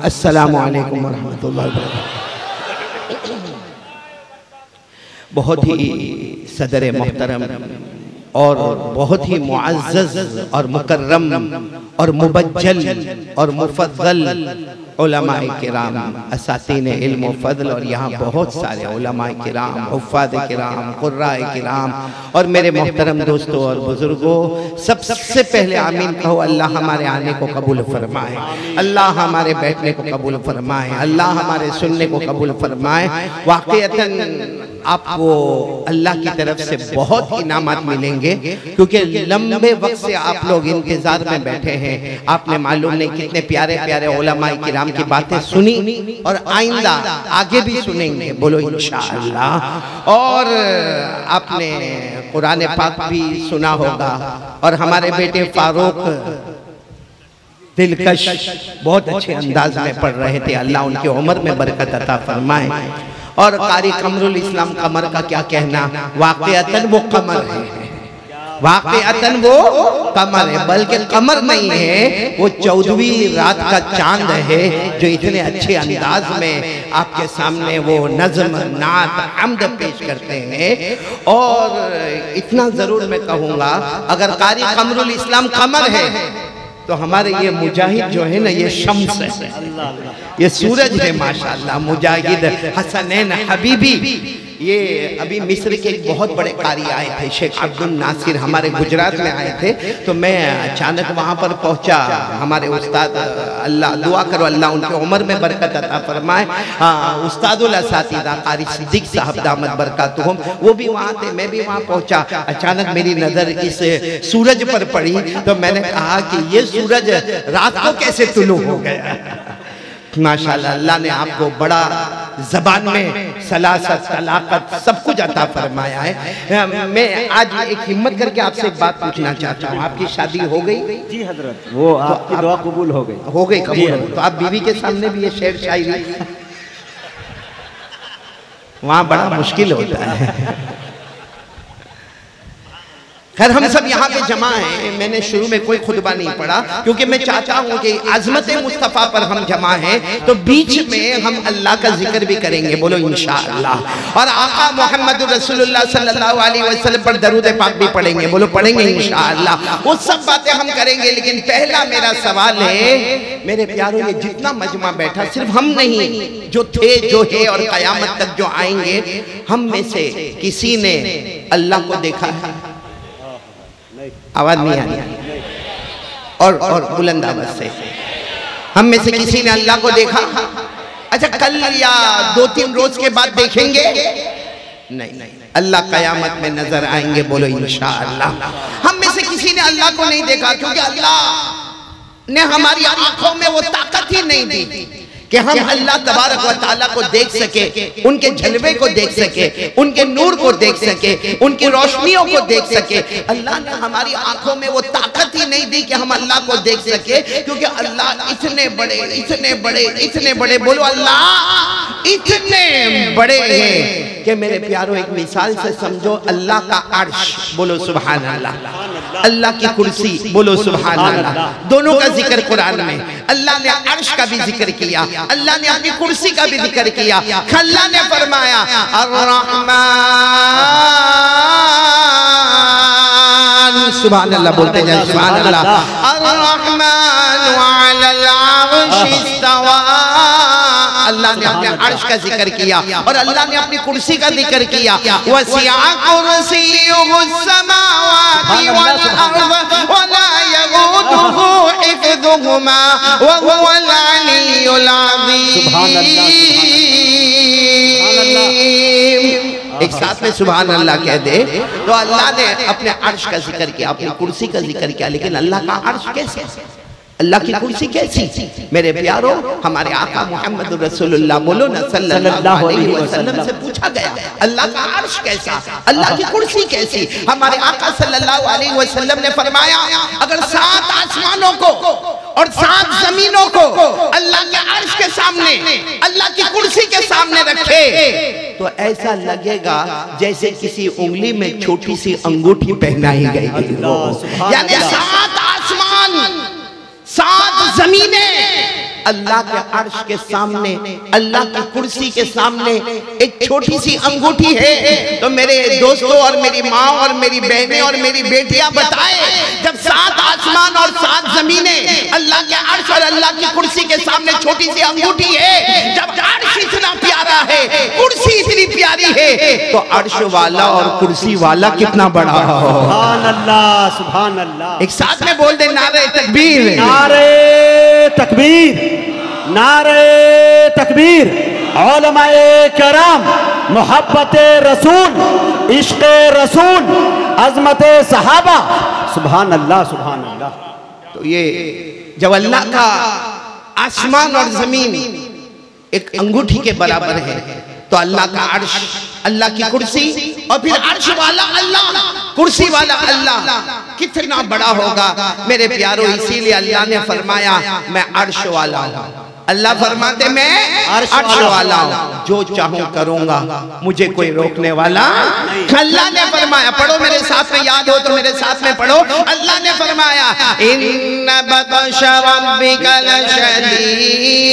अस्सलामु अलैकुम वरहमतुल्लाहि वबरकातुहू। बहुत ही सदर मोहतरम और बहुत ही मुअज़्ज़ज़ और मुकर्रम और मुबज्जल और मुफद्दल उलमाए किराम, असातीन इल्म व फ़ज़ल, और यहाँ बहुत सारे उलमाए किराम, हुफ़्फ़ाज़ किराम, क़ुर्राए किराम और मेरे मोहतरम दोस्तों और बुज़ुर्गों, सबसे पहले आमीन कहो। अल्लाह हमारे आने को कबूल फरमाए, अल्लाह हमारे बैठने को कबूल फरमाए, अल्लाह हमारे सुनने को कबूल फरमाए। वाक़ईतन आपको अल्लाह की तरफ से बहुत इनामात मिलेंगे, क्योंकि लंबे वक्त से आप लोग इंतजार में बैठे हैं। आपने मालूम नहीं कितने प्यारे प्यारे उलमाए किराम की बातें सुनी और आइंदा आगे भी सुनेंगे, बोलो इंशाअल्लाह। और आपने कुरान पाक भी सुना होगा, और हमारे बेटे फारूक दिलकश बहुत अच्छे अंदाज में पढ़ रहे थे, अल्लाह उनकी उम्र में बरकत अता फरमाए। और कारी कमरुल इस्लाम कमर का क्या कहना, वाक़ईतन वो कमर है, वाक़ईतन वो कमर है, बल्कि कमर नहीं है, वो 14वीं रात का चांद है, जो इतने अच्छे अंदाज में आपके सामने वो नज़्म नात हम्द पेश करते हैं। और इतना जरूर मैं कहूँगा, अगर कारी कमरुल इस्लाम कमर है तो हमारे ये मुजाहिद जो है ना, ये शम्स है, ये सूरज है माशाअल्लाह। मुजाहिद हसनैन हबीबी, ये अभी मिस्र के एक बहुत बड़े कारी आए थे, शेख अब्दुल नासिर, हमारे गुजरात में आए थे। तो मैं अचानक वहाँ पर पहुँचा, हमारे उस्ताद, अल्लाह दुआ करो अल्लाह उनकी उम्र में बरकत अता फरमाए, उस्तादुल असातिज़ा कारी सिद्दीक साहब दामत बरकातुहुम, वो भी वहाँ थे, मैं भी वहाँ पहुँचा। अचानक मेरी नज़र इस सूरज पर पड़ी, तो मैंने कहा कि ये सूरज रात को कैसे तुलू हो गया। माशाअल्लाह, अल्लाह ने आपको बड़ा ज़बान में सलासत तलाक़त सब कुछ अता फरमाया है। मैं आज एक हिम्मत करके आपसे एक बात पूछना चाहता हूँ, आपकी शादी हो गई? जी हजरत, वो आपकी दुआ कबूल हो गई। हो गई कबूल? तो आप बीवी के सामने भी ये शेर शायरी, वहाँ बड़ा मुश्किल होता है। खैर, हम सब यहाँ पे जमा हैं। मैंने शुरू में कोई खुतबा नहीं पढ़ा, क्योंकि मैं चाहता हूँ कि अज़मत मुस्तफ़ा पर हम जमा हैं, तो बीच में हम अल्लाह का जिक्र भी करेंगे, बोलो इंशाअल्लाह। और आका मोहम्मद रसूलुल्लाह सल्लल्लाहु अलैहि वसल्लम पर दरूद पाक भी पढ़ेंगे, बोलो पढ़ेंगे इंशाअल्लाह। वो सब बातें हम करेंगे, लेकिन पहला मेरा सवाल है, मेरे प्यारों, ये जितना मजमा बैठा, सिर्फ हम नहीं, जो थे, जो है और क़यामत तक जो आएंगे, हम में से किसी ने अल्लाह को देखा है? आवाज नहीं आ रही, और बुलंद आवाज से, हम में से किसी ने अल्लाह को देखा? अच्छा, कल या 2-3 रोज के बाद देखेंगे? नहीं, अल्लाह कयामत में नजर आएंगे, बोलो इंशाअल्लाह। हम में से किसी ने अल्लाह को नहीं देखा, क्योंकि अल्लाह ने हमारी आंखों में वो ताकत ही नहीं दी कि हम अल्लाह तबारक व तआला को देख सके, उनके जलवे को देख सके, उनके नूर को देख सके, उनकी रोशनियों को देख सके। अल्लाह ने हमारी आंखों में वो ताकत ही नहीं दी कि हम अल्लाह को देख सके, क्योंकि अल्लाह इतने बड़े, इतने बड़े, इतने बड़े, बोलो अल्लाह इतने बड़े हैं कि मेरे प्यारों, एक मिसाल से समझो, अल्लाह का अर्श, बोलो सुभान अल्लाह, अल्लाह की कुर्सी, बोलो सुभान अल्लाह, दोनों का जिक्र कुरान में। अल्लाह ने अर्श का भी जिक्र किया, अल्लाह ने अपनी कुर्सी का भी जिक्र किया। अल्लाह ने फरमाया अर्रहमान, सुभान अल्लाह, बोलते जाए सुभान अल्लाह। अर्रहमान अलल अर्श इस्तवा, अल्लाह ने अपने अर्श का जिक्र किया और अल्लाह ने अपनी कुर्सी का जिक्र किया। वसिअ कुर्सियुहुस समावाति वल अर्द वला यऊदुहु हिफ्ज़ुहुमा व हुवल अलियुल अज़ीम। एक साथ में सुभान अल्लाह कह दे तो अल्लाह ने अपने अर्श का जिक्र किया, अपनी कुर्सी का जिक्र किया। लेकिन अल्लाह का अर्श कैसे, अल्लाह की कुर्सी कैसी? मेरे प्यारों, हमारे आका मोहम्मद रसूलुल्लाह, बोलो ना सल्लल्लाहु अलैहि वसल्लम से पूछा गया अल्लाह का अर्श कैसा, अल्लाह की कुर्सी कैसी? हमारे आका सल्लल्लाहु अलैहि वसल्लम ने फरमाया, अगर 7 आसमानों को और 7 जमीनों को अल्लाह के अर्श के सामने, अल्लाह की कुर्सी के सामने रखे तो ऐसा लगेगा जैसे किसी उंगली में छोटी सी अंगूठी पहनाई गई। यानी 7 आसमान, 7 जमीनें अल्लाह के अर्श के सामने, अल्लाह की कुर्सी के सामने एक छोटी सी अंगूठी है। तो मेरे दोस्तों और मेरी माँ और मेरी बहनें और मेरी बेटियां बताएं, जब 7 आसमान और 7 जमीनें, अल्लाह के अर्श और अल्लाह की कुर्सी के सामने छोटी सी अंगूठी है, जब अर्श इतना प्यारा है, कुर्सी इतनी प्यारी है, तो अर्श वाला और कुर्सी वाला कितना बड़ा हो। सुभान अल्लाह, सुभान अल्लाह। एक साथ में बोल दे नारे तकबीर, नारे तकबीर, नारे तकबीर। उलमाए करम, मोहब्बत रसूल, इश्क रसूल, अजमत सहाबा, सुभान अल्लाह, सुभान अल्लाह। तो ये जब अल्लाह का आसमान और जमीन एक अंगूठी के बराबर है, तो अल्लाह का अर्श, अल्लाह की कुर्सी और फिर अर्श वाला अल्लाह, कुर्सी वाला अल्लाह कितना बड़ा होगा मेरे प्यारों। इसीलिए अल्लाह ने फरमाया मैं अर्श वाला हूँ। अल्लाह फरमाते मैं अर्श वाला हूँ, जो चाहूं करूंगा, मुझे कोई रोकने वाला। अल्लाह ने फरमाया, पढ़ो मेरे साथ में, याद हो तो मेरे साथ में पढ़ो। अल्लाह ने फरमाया इन्ना बतशा रब्बिका लशदीद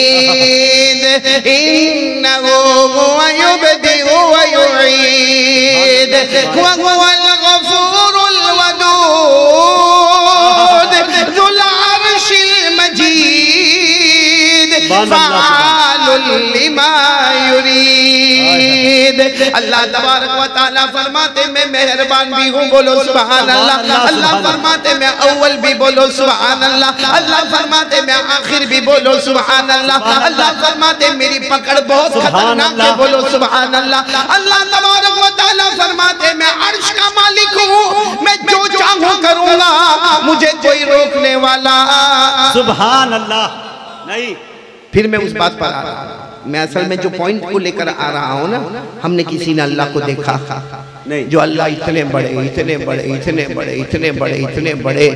इन्नहु हुवा युबदिउ व युईद व हुवल गफूरुल वदूद ज़ुल अर्शिल मजीद फ़अलुल लिमा युरीद। अल्लाह तबारक व तआला फरमाते मैं मेहरबान भी हूँ, बोलो सुभान अल्लाह। अल्लाह फरमाते मैं अव्वल भी, बोलो सुभान अल्लाह। अल्लाह फरमाते मैं आखिर भी, बोलो सुभान अल्लाह। अल्लाह फरमाते मेरी पकड़ बहुत खतरनाक है, बोलो सुभान अल्लाह। अल्लाह तबारक व तआला फरमाते मैं अर्श का मालिक हूँ, मैं जो चाहूँ करूँगा, मुझे कोई रोकने वाला। सुभान अल्लाह। नहीं, फिर मैं उस बात पर आ रहा हूँ, मैं असल में जो पॉइंट को लेकर आ रहा हूँ ना, हमने किसी ने अल्लाह को देखा नहीं, जो अल्लाह इतने बड़े, इतने बड़े, इतने बड़े, इतने बड़े, इतने बड़े,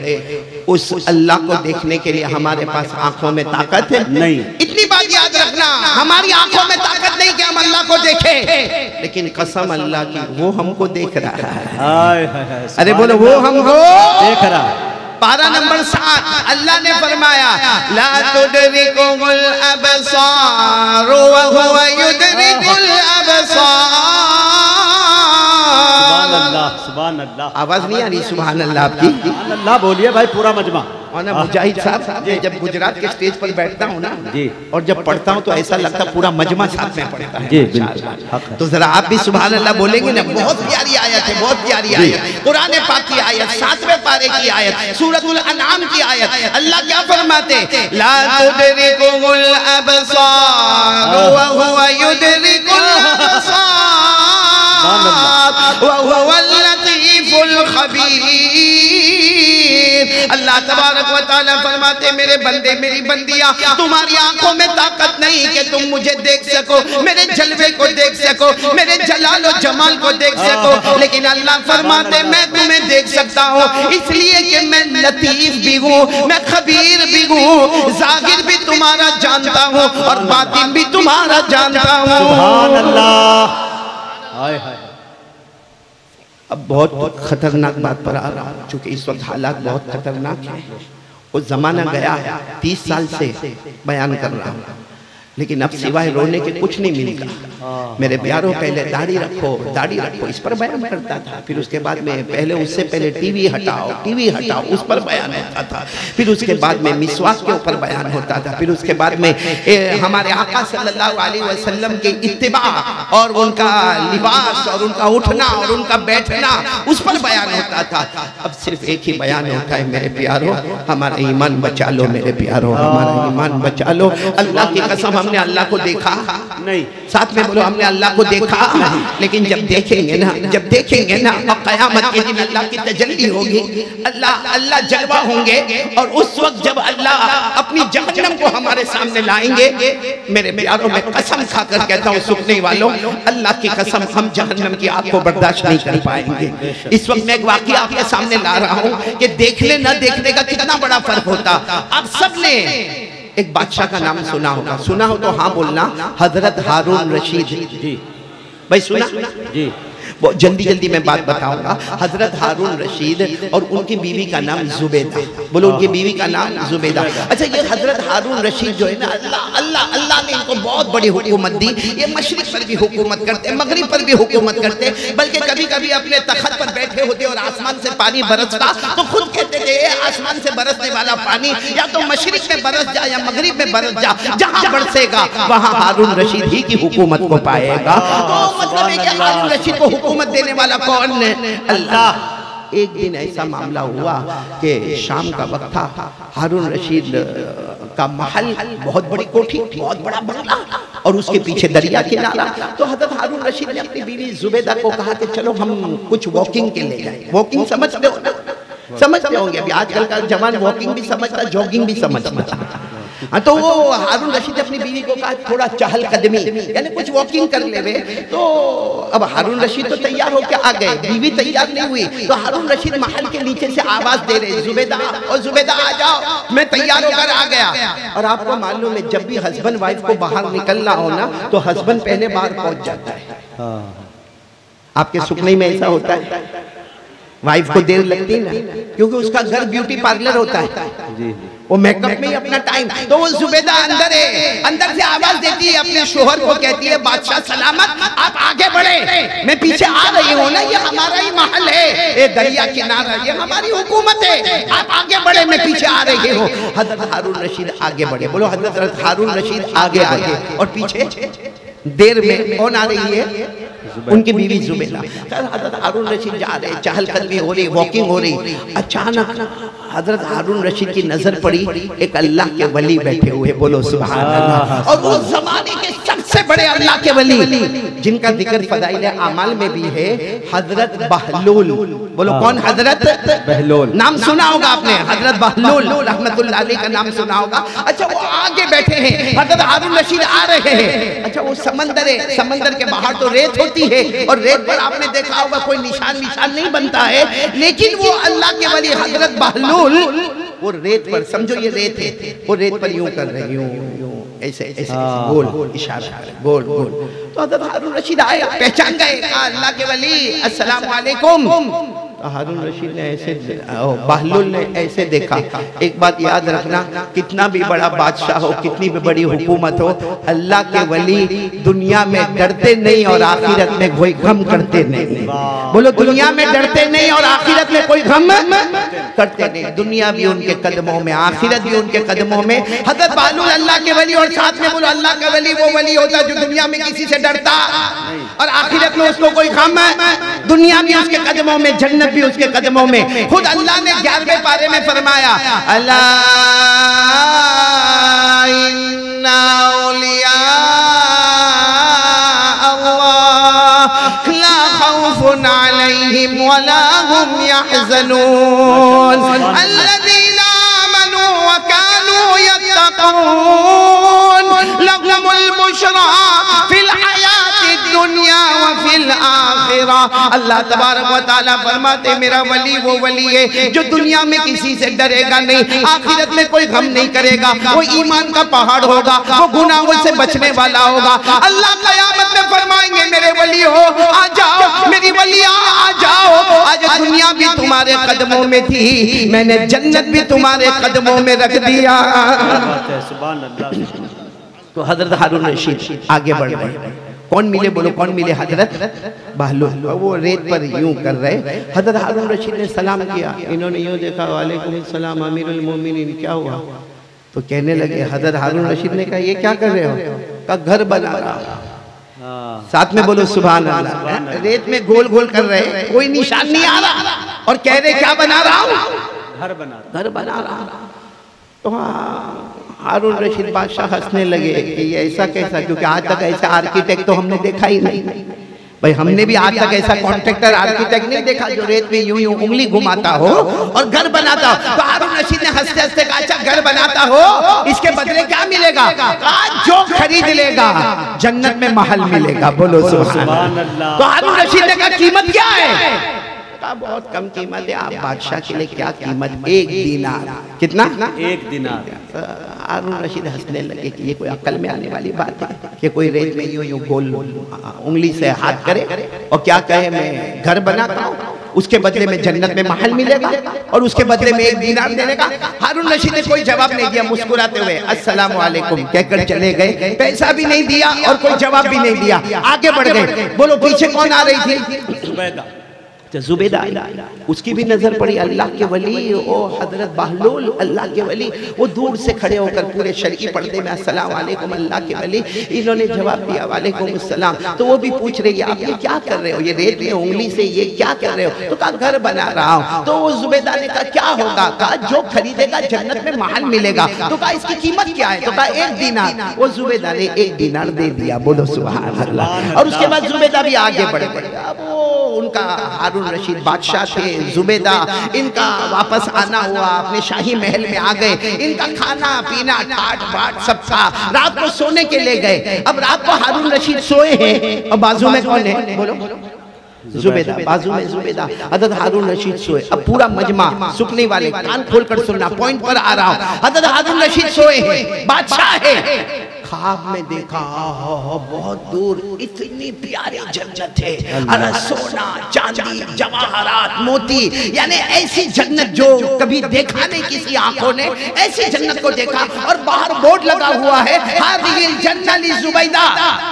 उस अल्लाह को देखने के लिए हमारे पास आंखों में ताकत है नहीं। इतनी बात याद रखना, हमारी आंखों में ताकत नहीं कि हम अल्लाह को देखें, लेकिन कसम अल्लाह की वो हमको देख रहा है। अरे बोलो वो हमको देख रहा है। पारा नंबर 7 अल्लाह ने फरमाया ला तुदरिकुल अबसार व हुवा युदरिकुल अबसार। सुभान अल्लाह, सुभान अल्लाह। आवाज नहीं आ रही सुभान अल्लाह आपकी? सुभान अल्लाह बोलिए भाई, पूरा मजमा। और ना मुजाहिद साहब, जब गुजरात के स्टेज पर बैठता हूँ ना जी, और जब पढ़ता हूँ तो ऐसा लगता पूरा मजमा साथ में पढ़ता है। जी बिल्कुल। तो जरा आप भी सुभान अल्लाह बोलेंगे ना। बहुत प्यारी आयत है, बहुत प्यारी आयत, कुरान पाक की आयत, 7वें पारे की आयत, सूरतुल अनआम की आयत। अल्लाह क्या फरमाते, ला तुदरिकुल अबसार व हुवा युदरिकुल अबसार व हुवल लतीफुल खबीर। अल्लाह तबारक व तआला फरमाते मेरे बंदे, मेरी बंदियां, तुम्हारी आंखों में ताकत नहीं कि तुम मुझे देख सको, मेरे जलवे को देख सको, मेरे जलाल और जमाल को देख सको, लेकिन अल्लाह फरमाते मैं तुम्हें देख सकता हूँ, इसलिए कि मैं लतीफ भी हूँ, मैं खबीर भी हूँ, ज़ाहिर भी तुम्हारा जानता हूँ और बातिन भी तुम्हारा जानता हूँ। सुभान अल्लाह। हाय हाय। अब बहुत खतरनाक बात पर आ रहा हूँ, चूंकि इस वक्त हालात बहुत खतरनाक है। वो जमाना गया, 30 साल से बयान कर रहा हूँ, लेकिन अब सिवाय रोने के कुछ नहीं मिलेगा। मेरे प्यारों, पहले दाढ़ी रखो, दाढ़ी रखो, इस पर बयान करता था। फिर उसके बाद में पहले, उससे पहले टीवी हटाओ, टीवी हटाओ, उस पर बयान होता था। फिर उसके बाद में मिसवाक के ऊपर बयान होता था। फिर उसके बाद में हमारे आका सल्लल्लाहु अलैहि वसल्लम के इत्तिबा और उनका लिबास और उनका उठना और उनका बैठना, उस पर बयान होता था। अब सिर्फ एक ही बयान होता है मेरे प्यारों, हमारा ईमान बचा लो मेरे प्यारों, हमारा ईमान बचा लो। अल्लाह की कसम हमने अल्लाह को देखा नहीं, साथ में बोलो हमने अल्लाह को देखा नहीं, लेकिन जब देखेंगे ना, जब देखेंगे ना, और क़यामत के दिन अल्लाह की तजल्ली होगी, अल्लाह जलवा होंगे, और उस वक्त जब अल्लाह अपनी जहन्नम को हमारे सामने लाएंगे, मेरे प्यारों में कसम खाकर कहता हूँ सुनने वालों, अल्लाह की कसम हम जहन्नम की आग को बर्दाश्त नहीं कर पाएंगे। इस वक्त मैं एक वाक़या आपके सामने ला रहा हूँ कि देखने न देखने का कितना बड़ा फर्क होता। आप सबने एक बादशाह का नाम सुना होगा, सुना हो तो हाँ बोलना, हजरत हारून रशीद। जी भाई सुना? जी। बहुत जल्दी जल्दी मैं बात बताऊंगा। हजरत हारून रशीद और उनकी बीवी का नाम जुबैदा। बोलो उनकी बीवी का नाम जुबैदा। अच्छा, ये हजरत हारून रशीद जो है ना, अल्लाह अल्लाह अल्लाह ने इनको बहुत बड़ी हुकूमत दी। ये मशरिक पर भी हुकूमत करते, मगरिब पर भी हुकूमत करते, बल्कि कभी कभी अपने तख्त पर बैठे होते और आसमान से पानी बरसता तो खुद कहते थे आसमान से बरसने वाला पानी या तो मशरिक में बरस जा या मगरिब में बरस जा, जहां बरसेगा वहां हारून रशीद ही की हुकूमत को पाएगा। तो मतलब है कि हारून रशीद को हुकूमत देने वाला कौन है? अल्लाह। एक दिन ऐसा मामला हुआ कि शाम का वक्त था, हारून रशीद का महल, बहुत बड़ी कोठी, बहुत बड़ा बंगला और उसके पीछे दरिया किनारा। तो हजरत हारून रशीद ने अपनी बीवी जुबैदा को कहा कि चलो हम कुछ वॉकिंग के लिए जाएं। वॉकिंग समझते हो ना? समझते होंगे, अभी आजकल का जवान वॉकिंग भी समझता, जॉगिंग भी समझता। तो वो हारून रशीद अपनी बीवी को कहा थोड़ा चहल कदमी, यानी कुछ वॉकिंग कर ले। तो अब हारून रशीद तो तैयार होकर आ गए, बीवी तैयार नहीं हुई। तो हारून रशीद महल के नीचे से आवाज दे रहे, जुबैदा और जुबैदा आ जाओ, मैं तैयार होकर आ गया। और आपको मालूम है जब भी हस्बैंड वाइफ को बाहर निकलना हो ना तो हस्बैंड पहले बाहर पहुंच जाता है। आपके सुपने में ऐसा होता है? वाइफ को देर लगती है ना, क्योंकि उसका घर ब्यूटी पार्लर होता है, वो मेकअप में ही अपना टाइम। तो वो जुबैदा अंदर है, अंदर से आवाज देती है अपने शोहर को, कहती है बादशाह सलामत, आप आगे बढ़े, मैं पीछे आ रही हूँ ना, ये हमारा ही महल है, ये दरिया किनारा, ये हमारी हुकूमत है, आप आगे बढ़े, मैं पीछे आ रही हूँ। हजरत हारून रशीद आगे बढ़े। बोलो हजरत हारून रशीद आगे आगे, और पीछे देर में कौन आ रही है? उनकी बीवी जुबैदा। हजरत हारून रशीद जा रहे, चहल कदमी हो रही, वॉकिंग हो रही। अचानक हजरत हारून रशीद की नजर पड़ी एक अल्लाह के वली बैठे हुए। बोलो सुभान अल्लाह। और वो जमाने के सबसे बड़े अल्लाह के वली जिनका जिक्र फदाइल आमाल में भी है, हजरत बहलूल। बोलो कौन? हजरत बहलूल। नाम सुना होगा आपने, हजरत बहलूल रहमतुल्लाह अलैह का नाम सुना होगा। अच्छा, वो आगे बैठे हैं, हजरत हारून रशीद आ रहे हैं। अच्छा, वो समंदर है, समंदर के बाहर तो रेत होती है और रेत पर आपने देखा होगा कोई निशान नहीं बनता है, लेकिन वो अल्लाह के वली हजरत बहलूल वो रेत पर, समझो ये रेत है, वो रेत पर यूं कर रहे, यूं ऐसे ऐसे गोल इशारा कर रहे, गोल गोल। तो हजरत हारून रशीद आए, पहचान गए, अल्लाह के वली अस्सलाम वालेकुम। हारून रशीद ने ऐसे, बहलूल ने ऐसे देखा। एक बात याद रखना, कितना भी बड़ा बादशाह हो, कितनी भी बड़ी हुकूमत हो, अल्लाह के वली दुनिया में डरते नहीं और आखिरत में कोई गम करते नहीं। बोलो दुनिया में डरते नहीं और आखिरत में कोई गम करते नहीं। दुनिया भी उनके कदमों में, आखिरत भी उनके कदमों में। हजरत बहलूल अल्लाह के वली, और साथ में बोलो अल्लाह का वली वो वली होता जो दुनिया में किसी से डरता और आखिरत में उसको कोई गम। दुनिया भी उसके कदमों में, जन्नत भी उसके कदमों में। खुद अल्लाह ने 11वें पारे में फरमाया, अल्लाह इन्ना औलिया अल्लाह ला खौफुन अलैहिम वला हुम यहज़नून अल्लज़ीना आमनू व कानू यत्तक़ून लहुमुल बुशरा फिल हयातिद दुनिया व फिल आखिरा। अल्लाह तबारक व तआला फरमाते मेरा वली वो वली है जो दुनिया में किसी से डरेगा नहीं, आखिरत में कोई गम नहीं करेगा, वो ईमान का पहाड़ होगा, वो गुनाहों से बचने वाला होगा। अल्लाह क़यामत में फरमाएंगे मेरे वली हो आ जाओ, मेरी वलिया आ जाओ, आज दुनिया भी तुम्हारे कदमों में थी, मैंने जन्नत भी तुम्हारे कदमों में रख दिया। सुभान अल्लाह। तो हजरत हारून रशीद आगे बढ़ गए। कौन मिले? बोलो कौन मिले? हजरत बहलूल। वो रेत पर यूं कर रहे, हजरत हारून रशीद ने सलाम किया, इन्होंने यूं देखा, वालेकुम सलाम अमीरुल मोमिनीन, क्या हुआ? तो कहने लगे, हजरत हारून रशीद ने कहा ये क्या कर रहे हो? का घर बना रहा। साथ में बोलो सुभान अल्लाह। रेत में गोल गोल कर रहे, कोई निशान नहीं आ रहा और कह रहे क्या बना रहा हूँ? घर बना रहा। तो हारून रशीद बादशाह हंसने लगे कि ये ऐसा कैसा, क्योंकि आज तक ऐसा आर्किटेक्ट तो हमने देखा ही नहीं भाई, हमने भी आज तक ऐसा कॉन्ट्रैक्टर आर्किटेक्ट नहीं देखा जो रेत में यूं यूं उंगली घुमाता हो और घर बनाता हो। तो हारून रशीद ने हंसते हंसते कहा अच्छा घर बनाता हो, इसके बदले क्या मिलेगा? आज जो खरीद लेगा जन्नत में महल मिलेगा। बोलो सुभान अल्लाह। तो हारून रशीद ने कहा कीमत क्या है? कहा बहुत कम कीमत है, आप बादशाह के लिए क्या कीमत, 1 दीनार। कितना? 1 दिनार। हारून रशीद हंसने लगे कि ये कोई अक्ल में आने वाली बात है कि कोई रेत में यूं यूं गोल उंगली से हाथ करे और क्या कहे मैं घर बनाता हूँ, उसके बदले में जन्नत में महल मिलेगा और उसके बदले में 1 दीनार देने का। हारून रशीद ने कोई जवाब नहीं दिया, मुस्कुराते हुए अस्सलाम वालेकुम कहकर चले गए। पैसा भी नहीं दिया और कोई जवाब भी नहीं दिया, आगे बढ़ गए। बोलो पीछे कौन आ रही थी? जुबैदा। जुबैदा, उसकी भी नजर पड़ी अल्लाह के वली, ओ हजरत बहलूल अल्लाह के वली। वो दूर से खड़े होकर पूरे शरई पर्दे में अस्सलाम वालेकुम अल्लाह के वली। इन्होंने जवाब दिया वालेकुम अस्सलाम। तो वो भी पूछ रही है आप ये क्या कर रहे हो, ये रेत में उंगली से ये क्या कर रहे हो? तो कहा घर बना रहा हूँ। तो वो जुबैदा ने कहा क्या होगा? कहा जो खरीदेगा जन्नत में महल मिलेगा। तो कहा इसकी कीमत क्या है? तो कहा 1 दीनार। वो जुबैदा ने 1 दीनार दे दिया। बोलो सुभान अल्लाह। और उसके बाद जुबैदा भी आगे बढ़ गई। अब वो उनका हारून रशीद बादशाह थे, जुबैदा इनका वापस आना हुआ, अपने शाही महल में आ गए। इनका खाना पीना ठाट बाट सब था। रात को सोने के लिए गए। अब रात को हारून रशीद सोए हैं और बाजू में कौन है? बोलो जुबैदा, बाजू में जुबैदा, हजरत हारून रशीद सोए। अब पूरा मजमा सुनने वाले कान खोलकर सुनना, पॉइंट पर आ रहा हूं। हजरत हारून रशीद सोए हैं, बादशाह है। ख्वाब में देखा बहुत दूर इतनी प्यारी जन्नत है, अरे सोना चांदी जवाहरात मोती, यानी ऐसी जन्नत जो कभी देखा नहीं किसी आंखों ने, ऐसी जन्नत को देखा। और बाहर बोर्ड लगा हुआ है हादिहिल जन्नत ली जुबैदा,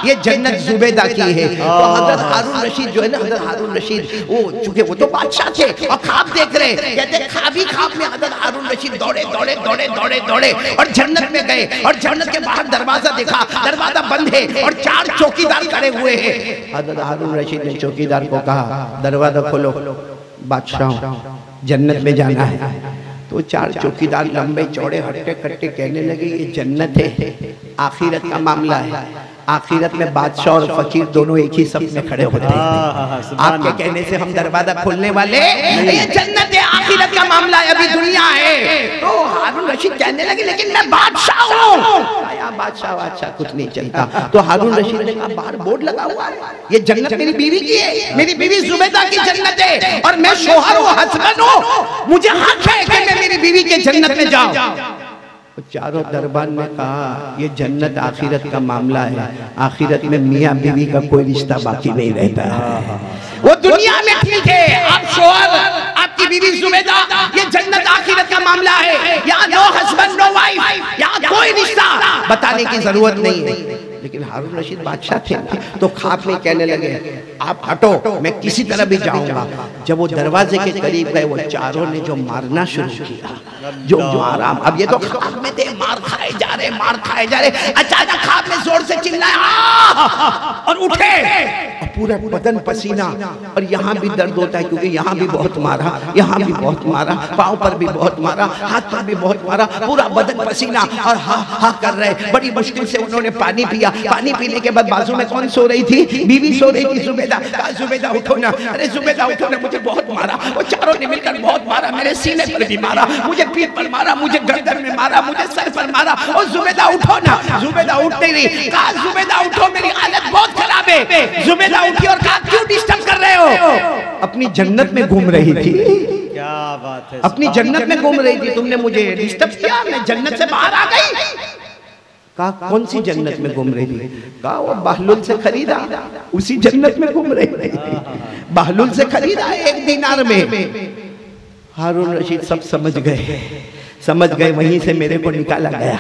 ये जन्नत जुबैदा की है। तो हजरत हारून रशीद जो है ना, हजरत हारून रशीद वो चूंकि वो तो बादशाह थे और ख्वाब देख रहे, कहते ख्वाब में हजरत हारून रशीद दौड़े दौड़े दौड़े दौड़े दौड़े और जन्नत में गए। और जन्नत के बाहर दरवाजा देखा, दरवाजा बंद है और 4 चौकीदार खड़े हुए हैं। हजरत हारून रशीद ने चौकीदार को कहा दरवाजा खोलो, बादशाह जन्नत में जाना है। तो 4 चौकीदार लंबे चौड़े हट्टे कट्टे कहने लगे ये जन्नत है, आखिरत का मामला है। आखिरत में बादशाह और फकीर दोनों एक ही सफ में खड़े होते हैं। आपके कहने से हम दरवाजा खोलने वाले, ये जन्नत है, आखिरत का मामला है, अभी दुनिया है। तो हारून रशीद कहने लगे लेकिन मैं बादशाह हूँ। बादशाह कुछ नहीं चलता। तो हारून रशीद ने कहा बाहर बोर्ड लगा हुआ है, ये जन्नत मेरी बीवी की है, मेरी बीवी जुबैदा की जन्नत है और मैं शोहर हूँ, हस्बैंड हूँ, मुझे हक है कि मैं मेरी बीवी के जन्नत में जाऊँ। चारों दरबार ने कहा ये जन्नत आखिरत का मामला है, आखिरत में मियाँ बीवी का कोई रिश्ता बाकी नहीं रहता है। वो दुनिया में ठीक है, आप शोहर, आपकी बीवी जुबैदा, ये जन्नत आखिरत का मामला है। यहाँ नो हस्बैंड नो वाइफ, यहाँ कोई रिश्ता बताने की जरूरत नहीं है। लेकिन हारून रशीद बादशाह थे तो ख्वाब में कहने लगे आप हटो, मैं किसी तरह भी जाऊंगा। जब वो दरवाजे के करीब गए, वो चारों ने जो मारना शुरू किया, जो मारा, अब ये तो ख्वाब में थे, मार खाए जा रहे, मार खाए जा रहे। अचानक ख्वाब में जोर से चिल्लाया और उठे और पूरा बदन पसीना, और यहाँ भी दर्द होता है क्योंकि यहाँ भी बहुत मारा, यहाँ भी बहुत मारा, पाँव पर भी बहुत मारा, हाथ पर भी बहुत मारा, पूरा बदन पसीना और हा हा कर रहे। बड़ी मुश्किल से उन्होंने पानी पिया। पानी पीने के बाद बाजू में कौन सो रही थी? बीवी सो रही थी, जुबैदा। जुबैदा उठो ना, अरे जुबैदा उठो ना, मुझे बहुत मारा, वो चारों ने मिलकर बहुत मारा, मेरे सीने पर भी मारा, मुझे पीठ पर मारा, मुझे गर्दन में मारा, मुझे सर पर मारा। और जुबैदा उठो ना। जुबैदा उठ नहीं रही। कहा जुबैदा उठो, मेरी हालत बहुत खराब है। जुबैदा उठी और कहा क्यों डिस्टर्ब कर रहे हो? अपनी जन्नत में घूम रही थी। क्या बात है, अपनी जन्नत में घूम रही थी, तुमने मुझे डिस्टर्ब किया, मैं जन्नत से बाहर आ गई। कहा कौन सी जन्नत में घूम रही थी? कहा वो बहलूल से खरीदा, उसी जन्नत में घूम रही थी, बहलूल से खरीदा 1 दीनार में। हारून रशीद सब समझ गए, वहीं से मेरे को निकाला गया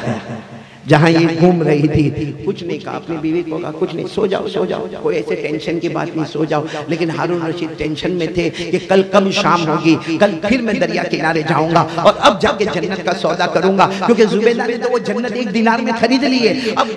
जहाँ ये घूम रही थी। कुछ नहीं कहा, अपनी बीवी को कहा कुछ नहीं, सो जाओ, कोई ऐसे टेंशन की बात नहीं, सो जाओ। लेकिन हारून रशीद टेंशन में थे कि कल कम शाम होगी, कल फिर मैं दरिया किनारे जाऊंगा और अब जाके जन्नत का सौदा करूंगा, क्योंकि जुबैदा ने तो वो जन्नत 1 दीनार में खरीद ली है। अब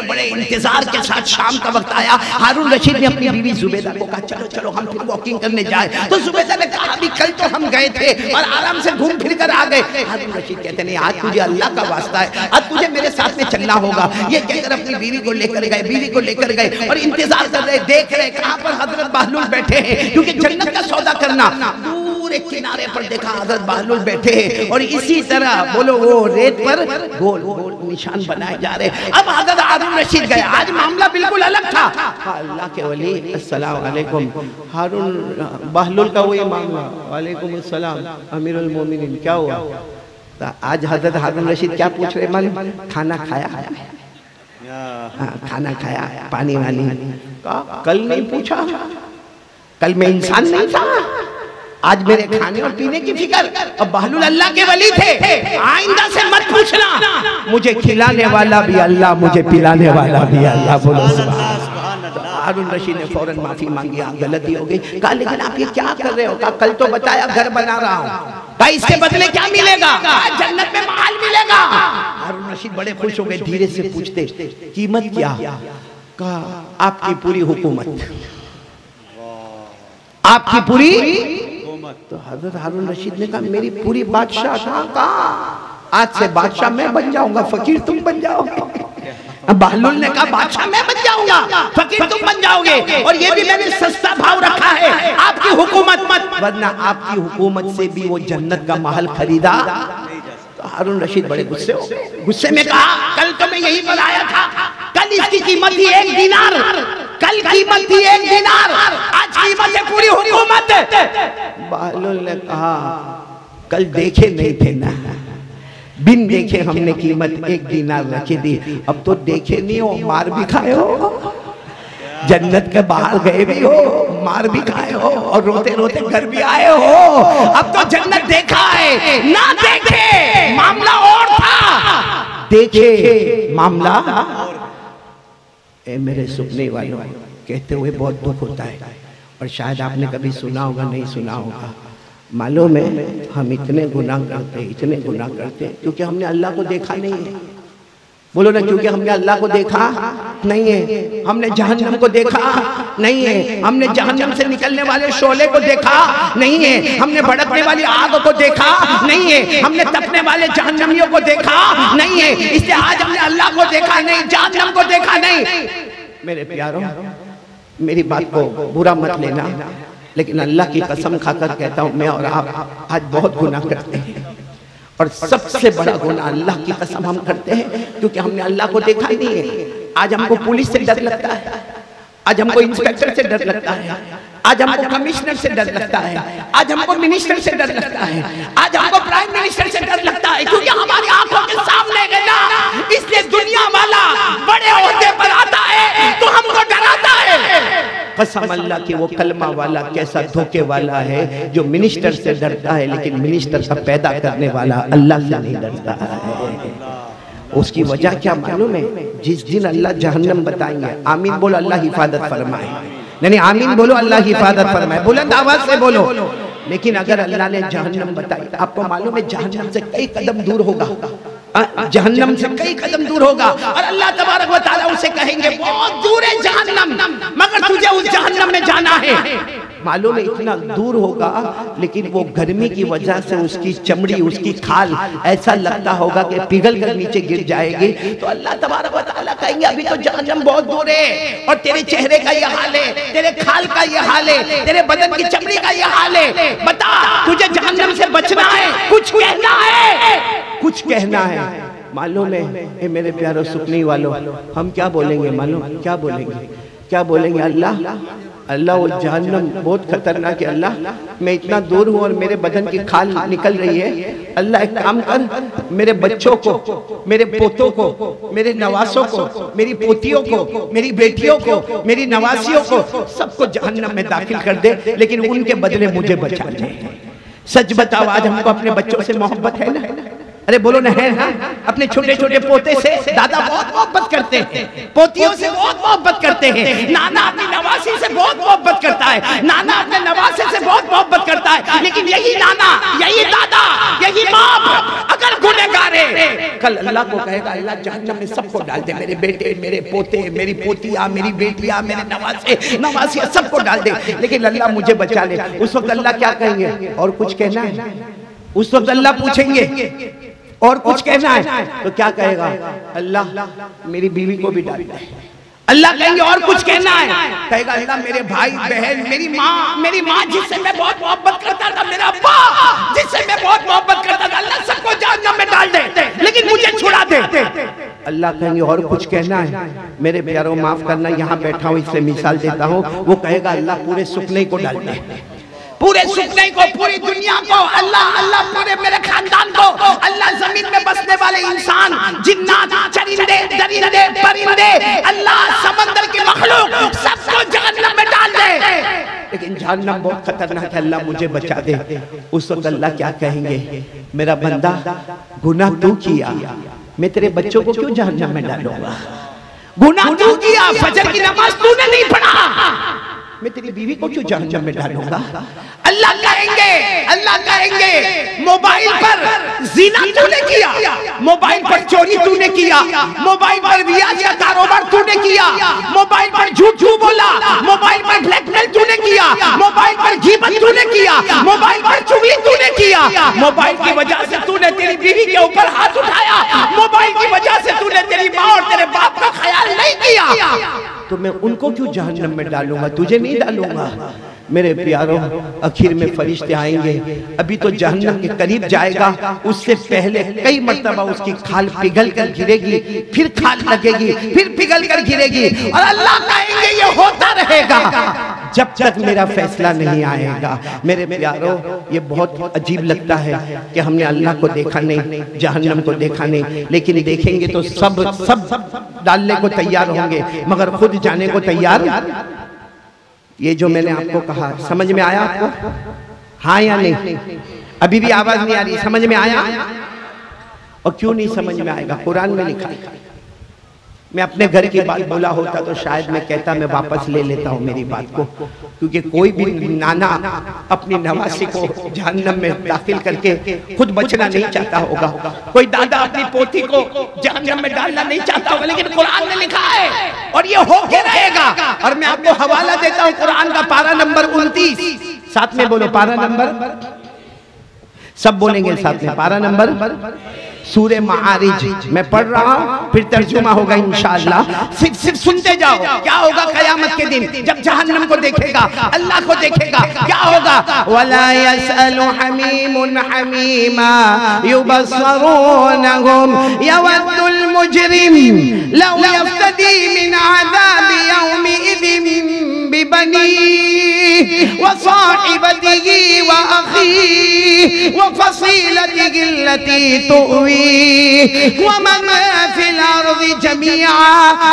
बड़े इंतजार के साथ शाम का वक्त आया। हारून रशीद ने अपनी बीवी जुबैदा को कहा चलो हम फिर वॉकिंग करने जाए। तो जुबैदा ने कहा अभी कल तो हम गए थे और आराम से घूम फिर कर आ गए। हारून रशीद कहते नहीं, आज तुझे अल्लाह का वास्ता है, आज तुझे मेरे साथ में चलना होगा। ये कहकर अपनी बीवी को लेकर गए और इंतजार कर रहे, देख रहे कहां पर हजरत बहलूल बैठे हैं, क्योंकि जन्नत का सौदा करना। दूर दूर एक किनारे पर देखा हजरत बहलुल बैठे और इसी तरह बोलो वो रेत पर गोल गोल निशान बनाए जा रहे। अब हजरत हारून रशीद गए, आज मामला बिल्कुल अलग था। अल्लाह के वली अस्सलाम वालेकुम, हारून बहलुल का वही मामला, वालेकुम अस्सलाम अमीरुल मोमिनीन, क्या हुआ? तो आज हजरत हारून रशीद क्या पूछ रहे मालूम? खाना खाया? खाना खाया, पानी वानी? कल नहीं पूछा, कल मैं इंसान नहीं था, आज मेरे खाने और पीने की फिक्र। अब बहलुल अल्लाह के वली थे, आइंदा से मत पूछना, मुझे खिलाने वाला भी अल्लाह, मुझे पिलाने वाला भी अल्लाह। बोलो हारून रशीद ने फौरन माफी मांगी, गलती हो गई। कहा लेकिन आप ये क्या कर रहे हो? कहा कल तो बताया घर बना रहा हूँ। कहा इसके बदले क्या मिलेगा? जन्नत में महल मिलेगा। हारून रशीद बड़े खुश हो गए, धीरे से पूछते कीमत क्या? कहा आपकी पूरी हुकूमत, आपकी पूरी। तो हजरत हारून रशीद ने कहा मेरी पूरी बादशाह कहा, आज से बादशाह मैं बन जाऊंगा, फकीर तुम बन जाओगे। बहलुल ने कहा बादशाह मैं बन जाऊंगा, फकीर तुम बन जाओगे, और ये भी मैंने सस्ता भाव रखा है, आपकी हुकूमत मत, वरना आपकी हुकूमत से भी वो जन्नत का महल खरीदा। तो हारून रशीद बड़े गुस्से हो गए, गुस्से में कहा कल तो मैं यही बनाया था, कल इसकी कीमत थी 1 दिनार, कल कीमत थी 1 दिनार, आज कीमत है पूरी हुकूमत। बहलुल ने कहा कल देखे नहीं थे ना, बिन देखे हमने कीमत 1 दिनार रखी थी, अब तो देखे नहीं हो, मार भी खाए हो, जन्नत के बाहर गए भी हो, मार भी खाए हो, और रोते रोते घर भी आए हो। अब तो जन्नत देखा है, ना देखे मामला और था, देखे मामला। मेरे सुनने वालों, कहते हुए बहुत दुख होता है, और शायद आपने कभी सुना होगा, नहीं सुना होगा। मालूम है हम इतने गुनाह करते हैं, इतने गुनाह करते हैं क्योंकि हमने अल्लाह को देखा नहीं है। बोलो ना, क्योंकि हमने अल्लाह को देखा नहीं है, हमने जहन्नम को देखा नहीं है, हमने जहन्नम से निकलने वाले शोले को देखा नहीं है, हमने भड़कने वाली आग को देखा नहीं है, हमने तपने वाले जहन्नमियों को देखा नहीं है, इसलिए आज हमने अल्लाह को देखा नहीं, जहन्नम को देखा नहीं। मेरे प्यारों, मेरी बात को बुरा मत लेना, लेकिन अल्लाह की कसम खाकर कहता हूँ, मैं और आप आज बहुत गुनाह करते हैं, और सबसे बड़ा गुनाह अल्लाह की कसम हम करते हैं क्योंकि हमने अल्लाह को देखा ही नहीं है। आज हमको पुलिस से डर लगता है, आज हमको इंस्पेक्टर से डर लगता है, आज हमको कमिश्नर से डर लगता है, आज हमको मिनिस्टर से डर लगता है, आज हमको प्राइम मिनिस्टर से डर लगता है, क्योंकि हमारी आंखों के सामने है ना। इसलिए दुनिया वाला बड़े ओहदे पर आता है तो हमको डराता है। कसम अल्लाह की, वो कलमा वाला कैसा धोखे वाला है जो मिनिस्टर से डरता है, लेकिन मिनिस्टर का पैदा करने वाला अल्लाह से नहीं डरता है। उसकी वजह क्या मालूम है? जिस दिन अल्लाह जहन्नम बताएंगे, आमीन बोलो अल्लाह हिफाजत फरमाए, नहीं आमीन बोलो अल्लाह हिफाजत फरमाए, बुलंद आवाज से बोलो। लेकिन अगर अल्लाह ने जहन्नम बताई, आपको मालूम है जहन्नम से कई कदम दूर होगा, जहन्नम से कई कदम दूर होगा, और अल्लाह तबारक व तआला उसे कहेंगे बहुत दूर है जहन्नम, मगर तुझे उस जहन्नम में जाना है। मालूम है इतना दूर होगा, लेकिन वो गर्मी की वजह से उसकी चमड़ी, उसकी खाल ऐसा लगता होगा कि पिघल कर नीचे गिर जाएगी। तो अल्लाह तबारक व तआला कहेंगे अभी तो जहन्नम बहुत दूर है, और तेरे चेहरे का ये हाल है, तेरे खाल का ये हाल है, तेरे बदन की चमड़ी का ये हाल है, बता तुझे जहन्नम से बचना है, कुछ कहना है, कुछ कहना है। मालूम है मेरे प्यारों सुनने वालों, हम क्या बोलेंगे मालूम? क्या बोलेंगे? क्या बोलेंगे? अल्लाह अल्लाह वो जहन्नम बहुत खतरनाक है, अल्लाह मैं इतना दूर हूँ और मेरे बदन की खाल निकल रही है, अल्लाह एक काम कर, मेरे बच्चों को, मेरे पोतों को, मेरे नवासों को, मेरी पोतियों को, मेरी बेटियों को, मेरी नवासियों को, सबको जहन्नम में दाखिल कर दे, लेकिन उनके बदले मुझे बचा ले। सच बताओ, आज हमको अपने बच्चों से मोहब्बत है ना? अरे बोलो ना, है ना? अपने छोटे छोटे पोते से दादा बहुत मोहब्बत करते हैं, पोतियों से बहुत मोहब्बत करते हैं, नाना अपनी नवासी से बहुत मोहब्बत करता है, नाना अपने नवासे से बहुत मोहब्बत करता है, लेकिन यही नाना, यही दादा, यही बाप अगर गुनहगार है, कल अल्लाह को कहेगा अल्लाह जहन्नम में सबको डाल दे, मेरे बेटे, मेरे पोते, मेरी पोतियां, मेरी बेटियां, मेरे नवासे, नवासियां सबको डाल दे, लेकिन अल्लाह मुझे बचा ले। उस वक्त अल्लाह क्या कहेंगे? और कुछ कहना है? उस वक्त अल्लाह पूछेंगे और कुछ कहना है? तो क्या कहेगा? अल्लाह मेरी बीवी को भी डाल दे, अल्लाह कहेंगे और कुछ कहना है, कहेगा अल्लाह मेरे भाई बहन, मेरी माँ जिससे मैं बहुत मोहब्बत करता था, मेरा अब्बा जिससे मैं बहुत मोहब्बत करता था, अल्लाह सबको जहन्नम में डाल दे लेकिन मुझे छुड़ा दे। अल्लाह कहेंगे और कुछ कहना है, मेरे प्यारों माफ करना यहाँ बैठा हूँ इसलिए मिसाल देता हूँ, वो कहेगा अल्लाह पूरे सुपने को डाल दे, पूरे सुपने को, पूरी दुनिया को, अल्लाह पूरे मेरे खानदान को, अल्लाह जमीन में बसने वाले इंसान, जिन्नात, चरिंदे, दरिंदे, परिंदे, अल्लाह समंदर की मखलूक सबको जहन्नम में डाल दे। लेकिन जहन्नम बहुत खतरनाक है, अल्लाह मुझे बचा दे। उस वक्त अल्लाह क्या कहेंगे, मेरा बंदा गुनाह तू किया, मैं तेरे बच्चों को क्यों जहन्नम में डालूंगा? गुनाह तू किया, फजर की नमाज तूने नहीं पढ़ा, मैं तेरी बीवी को क्यों जहन्नम में डालूंगा? अल्लाह कहेंगे मोबाइल पर ज़िना तूने किया, मोबाइल पर चोरी तूने किया, मोबाइल पर रियाज का कारोबार तूने किया, मोबाइल पर झूठ बोला, मोबाइल पर ब्लैकमेल तूने किया, मोबाइल पर गीबत तूने किया, मोबाइल पर चुगली तूने किया, मोबाइल की वजह से तूने तेरी बीवी के ऊपर हाथ उठाया, मोबाइल की वजह से तूने तेरी माँ और तेरे बाप का ख्याल नहीं किया, तो मैं उनको क्यों जहन्नम में डालूंगा, तुझे नहीं डालूंगा। मेरे प्यारों, आखिर में फरिश्ते आएंगे, अभी तो जहन्नम के करीब जाएगा, उससे पहले कई मर्तबा उसकी खाल पिघल कर गिरेगी, फिर खाल लगेगी, फिर पिघल कर गिरेगी, और अल्लाह कहेंगे ये होता रहेगा जब तक मेरा फैसला नहीं आएगा। मेरे प्यारों, ये बहुत अजीब लगता है कि हमने अल्लाह को देखा नहीं, जहन्नम को देखा नहीं, लेकिन देखेंगे तो सब डालने को तैयार होंगे, मगर खुद जाने को तैयार। ये जो मैंने आपको कहा समझ में आया आपको? हाँ या नहीं? अभी भी आवाज नहीं आ रही? समझ में आया? और क्यों नहीं समझ में आएगा? कुरान में लिखा है। मैं अपने घर की बात बोला होता तो शायद मैं कहता मैं वापस ले लेता हूँ मेरी बात को, क्योंकि कोई भी नाना अपनी नवासी को जहन्नम में दाखिल करके खुद बचना नहीं चाहता होगा, कोई दादा अपनी पोती को जहन्नम में डालना नहीं चाहता होगा, लेकिन कुरान ने लिखा है और ये होके रहेगा। और मैं आपको हवाला देता हूँ कुरान का पारा नंबर 29, साथ में बोलो पारा नंबर, सब बोलेंगे साथ में, पारा नंबर सूरे मारिज। मैं पढ़ रहा हूँ, फिर तर्जुमा होगा इंशाअल्लाह, सिर्फ सुनते जाओ। क्या होगा कयामत के दिन जब जहन्नम को देखेगा, अल्लाह को देखेगा, क्या होगा? वला यसअलु हमीमुन हमीमा युबस्सरूनहुम यवद्दुल मुजरिम लौ यफ्तदी मिन अज़ाबि यौमिइज़िन बिबनीहि व साहिबतिही व अखीहि व फसीलतिही अल्लती तुवी वमन फिल अर्ज़ि जमीआ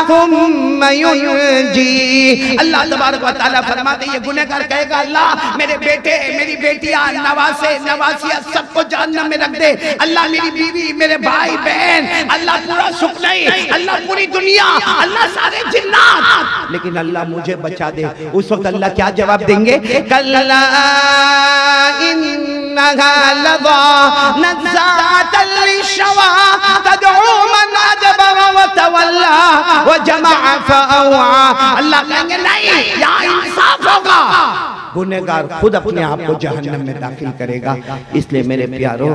थुम्मा युनजी। अल्लाह तबारक व तआला फरमाते ये गुनहगार कहेगा अल्लाह मेरे बेटे, मेरी बेटियां, नवासे, नवासिया सबको जहन्नम में रख दे। अल्लाह मेरी बीवी, मेरे भाई बहन, अल्लाह पूरा सुख नहीं, अल्लाह पूरी दुनिया, अल्लाह सारे जिन्नात, लेकिन अल्लाह मुझे बचा दे। उस वक्त अल्लाह क्या जवाब देंगे? कल्ला इन्नहा लज़ा नज़्ज़ातल लिश्शवा तदउ मन अदबरा व तवल्ला व जमअ फअवा। अल्लाह कहेंगे नहीं, यहाँ इंसाफ होगा, गुनहगार खुद अपने आप को जहन्नम में दाखिल करेगा। इसलिए मेरे प्यारों,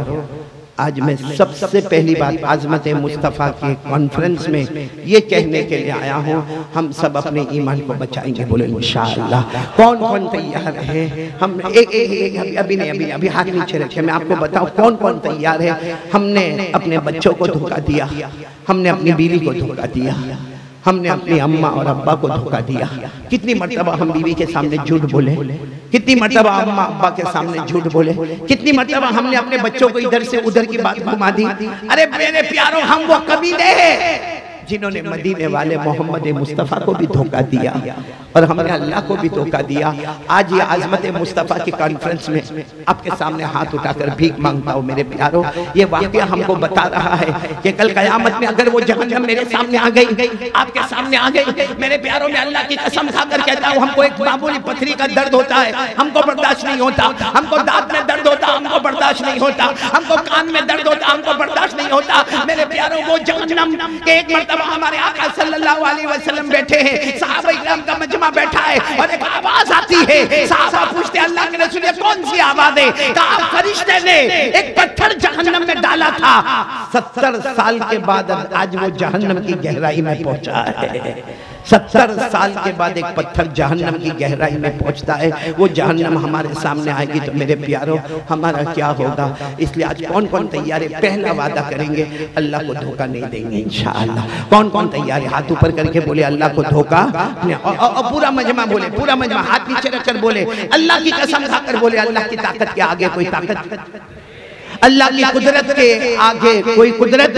आज मैं सबसे पहली बात आज़मत मुस्तफ़ा के कॉन्फ्रेंस में ये कहने के लिए आया हूँ, हम सब अपने ईमान को बचाएंगे, बोले इंशाअल्लाह। कौन कौन तैयार है? हम अभी हाथ नीचे रखे, मैं आपको बताऊँ कौन कौन तैयार है। हमने अपने बच्चों को धोखा दिया, हमने अपनी बीवी को धोखा दिया, हमने अपनी अम्मा और अब्बा को धोखा दिया। कितनी मर्तबा हम बीवी के सामने झूठ बोले, कितनी मर्तबा अम्मा अब्बा के सामने झूठ बोले, कितनी मर्तबा हमने अपने बच्चों को इधर से उधर की बात घुमा दी। अरे मेरे प्यारों, हम वो कमीने हैं जिन्होंने मदीने वाले मोहम्मद मुस्तफ़ा को भी धोखा दिया और हमने अल्लाह को भी धोखा दिया। आज ये आज़मत मुस्तफ़ा की कॉन्फ्रेंस में आपके सामने हाथ उठाकर भीख मांगता हूँ मेरे प्यारों। ये वाक़या हमको बता रहा है कि कल क़यामत में अगर वो जहन्नम मेरे सामने आ गई, आपके सामने आ गई, मेरे प्यारों, में अल्लाह की कसम खाकर कहता हूँ, हमको एक मामूली पथरी का दर्द होता है, हमको बर्दाश्त नहीं होता, हमको दांत में दर्द होता, हमको बर्दाश्त नहीं होता, हमको कान में दर्द होता, हमको बर्दाश्त नहीं होता। मेरे प्यारों, वो जहन्नम के एक मर्तबा हमारे आका सल्लल्लाहु अलैहि वसल्लम बैठे हैं, सहाबा इकराम का मजमा बैठा है और एक आवाज आती है। सहाबा पूछते हैं अल्लाह के रसूल, ये कौन सी आवाज है? कहा फरिश्ते ने एक पत्थर जहन्नम में डाला था, 70 साल के बाद आज वो जहन्नम की गहराई में पहुंचा है। 70 साल के बाद एक पत्थर जहन्नम की गहराई में पहुंचता है, वो जहन्नम हमारे सामने आएगी तो मेरे प्यारों हमारा क्या होगा। इसलिए आज कौन कौन तैयार है? पहला वादा करेंगे अल्लाह को धोखा नहीं देंगे इंशाअल्लाह। कौन कौन तैयार है? हाथ ऊपर करके बोले अल्लाह को धोखा नहीं। और पूरा मजमा बोले, पूरा मजमा हाथ नीचे रखकर बोले अल्लाह की कसम खाकर बोले अल्लाह की ताकत के आगे कोई ताकत, अल्लाह की कुदरत के आगे कोई कुदरत।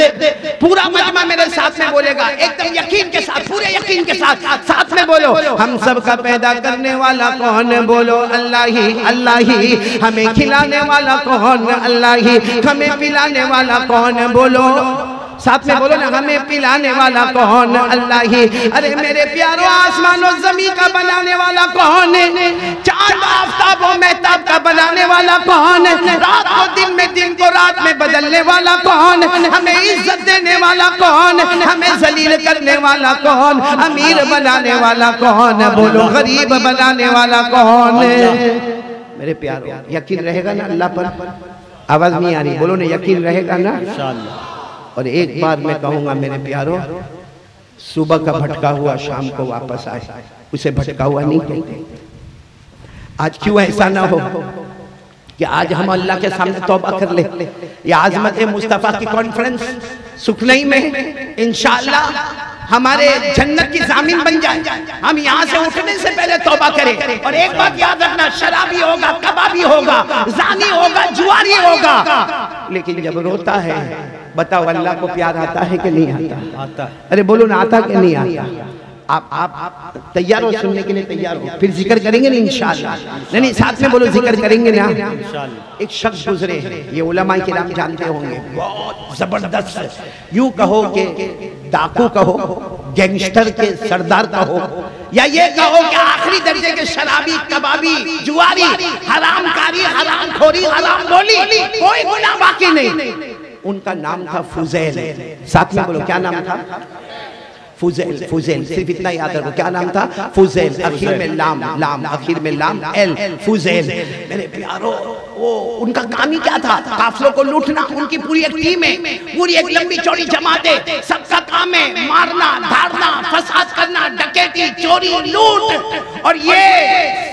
पूरा मजमा मेरे साथ में बोलेगा एकदम यकीन के साथ, पूरे यकीन के साथ, साथ में बोलो हम सब का पैदा करने वाला कौन? बोलो अल्लाह ही, अल्लाह ही। हमें खिलाने वाला कौन? अल्लाह ही। हमें पिलाने वाला कौन? बोलो साथ में बोलो ना, हमें पिलाने वाला कौन? अल्लाह ही। अरे मेरे प्यारो आसमान और जमीन का बनाने वाला कौन है? चांद आफताब और महताब का बनाने वाला कौन है? रात को दिन में, दिन को रात में बदलने वाला कौन? हमें इज्जत देने वाला कौन? हमें जलील करने वाला कौन? अमीर बनाने वाला कौन? बोलो गरीब बनाने वाला कौन? मेरे प्यारो यकीन रहेगा ना अल्लाह पर? आवाज नहीं आ रही, बोलो ना यकीन रहेगा ना इंशाअल्लाह। और एक बार मैं कहूंगा मेरे प्यारो, सुबह का भटका हुआ शाम को वापस आए, उसे भटका हुआ नहीं कहते। आज क्यों ऐसा ना हो कि आज हम अल्लाह के सामने तौबा कर ले। ये आजमत मुस्तफा की कॉन्फ्रेंस सुखनई में इंशाअल्लाह हमारे जन्नत की जामीन बन जाए। हम यहाँ से उठने से पहले तौबा करें। और एक बात याद रखना, शराबी होगा, कबाबी होगा, जानी होगा, जुआरी होगा, लेकिन जब रोता है बताओ अल्लाह को प्यार आता है कि नहीं आता? आता। अरे बोलो ना, आता कि नहीं आता? आप तैयार हो सुनने के लिए? तैयार हो? फिर जिक्र करेंगे ना इंशाअल्लाह। नहीं, साथ में बोलो जिक्र करेंगे ना इंशाअल्लाह। एक शख्स गुजरे, ये उलमा किराम जानते होंगे, बहुत जबरदस्त, यूं कहो कि डाकू कहो, गैंगस्टर के सरदार कहो, या ये कहो कि आखिरी दर्जे के शराबी, कबाबी, जुआरी, हरामकारी, हरामखोरी, हराम बोली, कोई गुनाह बाकी नहीं। उनका नाम था फुजैल। साथ में बोलो क्या नाम था? फुजैल। फुजैल, सिर्फ इतना याद रखो क्या नाम था? फुजैल। आखिर में लाम, लाम आखिर में लाम, एल, फुजैल। मेरे प्यारो वो उनका काम ही क्या था? काफिलों को लूटना। उनकी पूरी एक टीम है, पूरी एक लंबी चौड़ी जमात है, सबका काम है मारना, धारना, फसाद करना, डकैती, चोरी, लूट। और ये